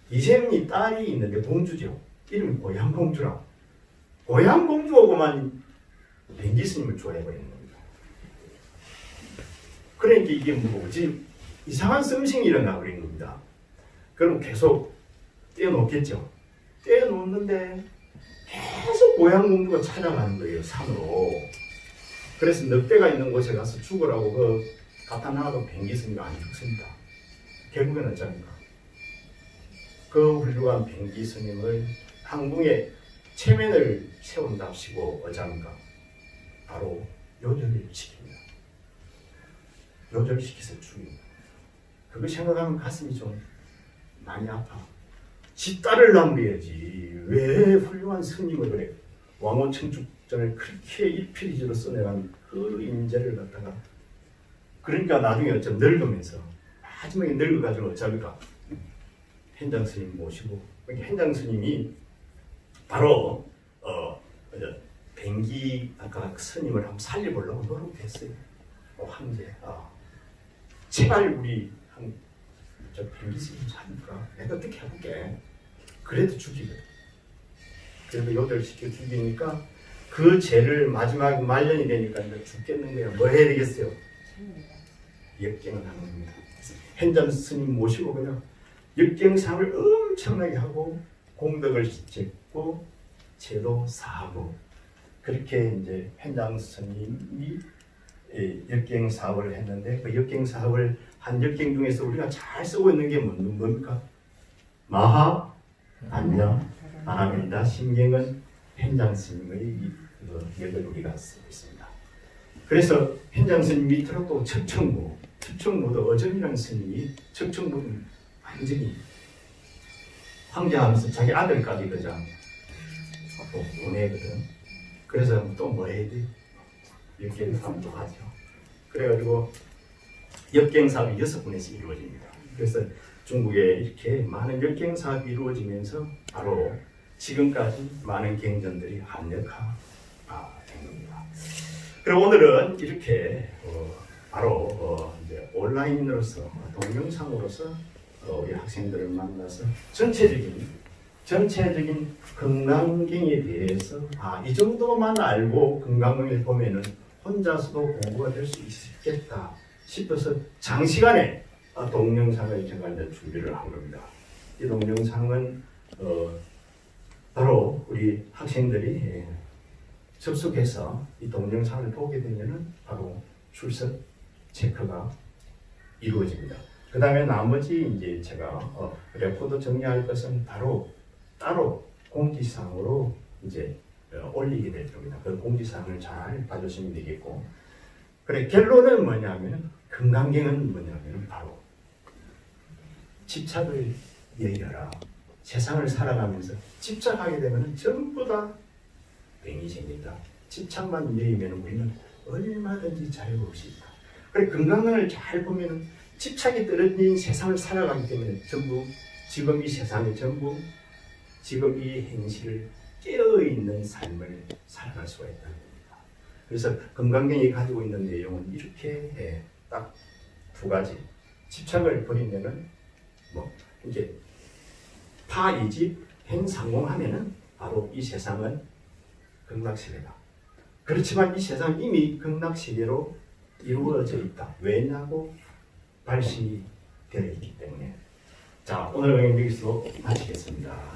이세민이 딸이 있는데 공주죠. 이름이 고향공주라. 고향공주하고만 뱅기 스님을 좋아해버리는 겁니다. 그러니까 이게 뭐지? 이상한 썸씽이 일어나 버린 겁니다. 그럼 계속 떼어놓겠죠. 떼어놓는데 계속 고향 공주가 찾아가는 거예요, 산으로. 그래서 늑대가 있는 곳에 가서 죽으라고 갖다 놔도 뱅기스님이 안 죽습니다. 결국에는 어쩌니까 그 훌륭한 뱅기스님을 항궁에 체면을 세운답시고 어쩌니까 바로 요절을 시킵니다. 요절시켜서 죽입니다. 그거 생각하면 가슴이 좀 많이 아파. 지 딸을 남겨야지. 왜 훌륭한 스님을 그래. 왕호청축전을 그렇게 일필이지로 써내간 그 인재를 갖다가 그러니까 나중에 어쩜 늙으면서 마지막에 늙어가지고 어쩌니까 현장 스님 모시고 현장 스님이 바로 뱅기 아까 스님을 한번 살려보려고 노력했어요. 황제 제발 우리 저 뱅기 스님 살려주라. 내가 어떻게 해볼게. 그래도 죽이거든. 그래도 요절시켜 죽이니까 그 죄를 마지막 말년이 되니까 이제 죽겠는 거야. 뭐 해야 되겠어요? 역경을 하는 겁니다. 현장 스님 모시고 그냥 역경상을 엄청나게 하고 공덕을 짓고 제도 사하고 그렇게 이제 현장 스님이 역경 사업을 했는데 그 역경 사업을 한 역경 중에서 우리가 잘 쓰고 있는 게 뭡니까? 마하 안녕 아랍니다. 신경은 현장 스님의 역을 우리가 쓰고 있습니다. 그래서 현장 스님 밑으로 또 척청무도 어정이라는 스님이 척청무는 완전히 황제하면서 자기 아들까지 그자 보내거든. 그래서 또 뭐 해야 돼? 역경사업도 하죠. 그래가지고 역경사업이 6분에서 이루어집니다. 그래서 중국에 이렇게 많은 역경사업이 이루어지면서 바로 지금까지 많은 경전들이 합력화된 겁니다. 그리고 오늘은 이렇게 바로 이제 온라인으로서 동영상으로서 우리 학생들을 만나서 전체적인 건강경에 대해서 이 정도만 알고 건강경을 보면은 혼자서도 공부가 될 수 있겠다 싶어서 장시간에 동영상을 제가 이제 준비를 한 겁니다. 이 동영상은 바로 우리 학생들이 접속해서 이 동영상을 보게 되면은 바로 출석 체크가 이루어집니다. 그 다음에 나머지 이제 제가 레포드 정리할 것은 따로 공지사항으로 이제 올리게 될 겁니다. 그 공지사항을 잘 봐주시면 되겠고, 그래 결론은 뭐냐면 건강경은 뭐냐면 바로 집착을 예의하라. 세상을 살아가면서 집착하게 되면 전부 다 병이 생긴다. 집착만 예의면 우리는 얼마든지 자유로울 수 있다. 그래 건강을 잘 보면은 집착이 떨어진 세상을 살아가기 때문에 전부 지금 이 세상에 전부 지금 이 행실을 깨어있는 삶을 살아갈 수가 있다는 겁니다. 그래서 건강경이 가지고 있는 내용은 이렇게 딱 두 가지. 집착을 버리면은 이제 파이집 행상공하면은 바로 이 세상은 극락세계다. 그렇지만 이 세상은 이미 극락세계로 이루어져 있다. 왜냐고 발시되어 있기 때문에. 자, 오늘 강의 여기서 마치겠습니다.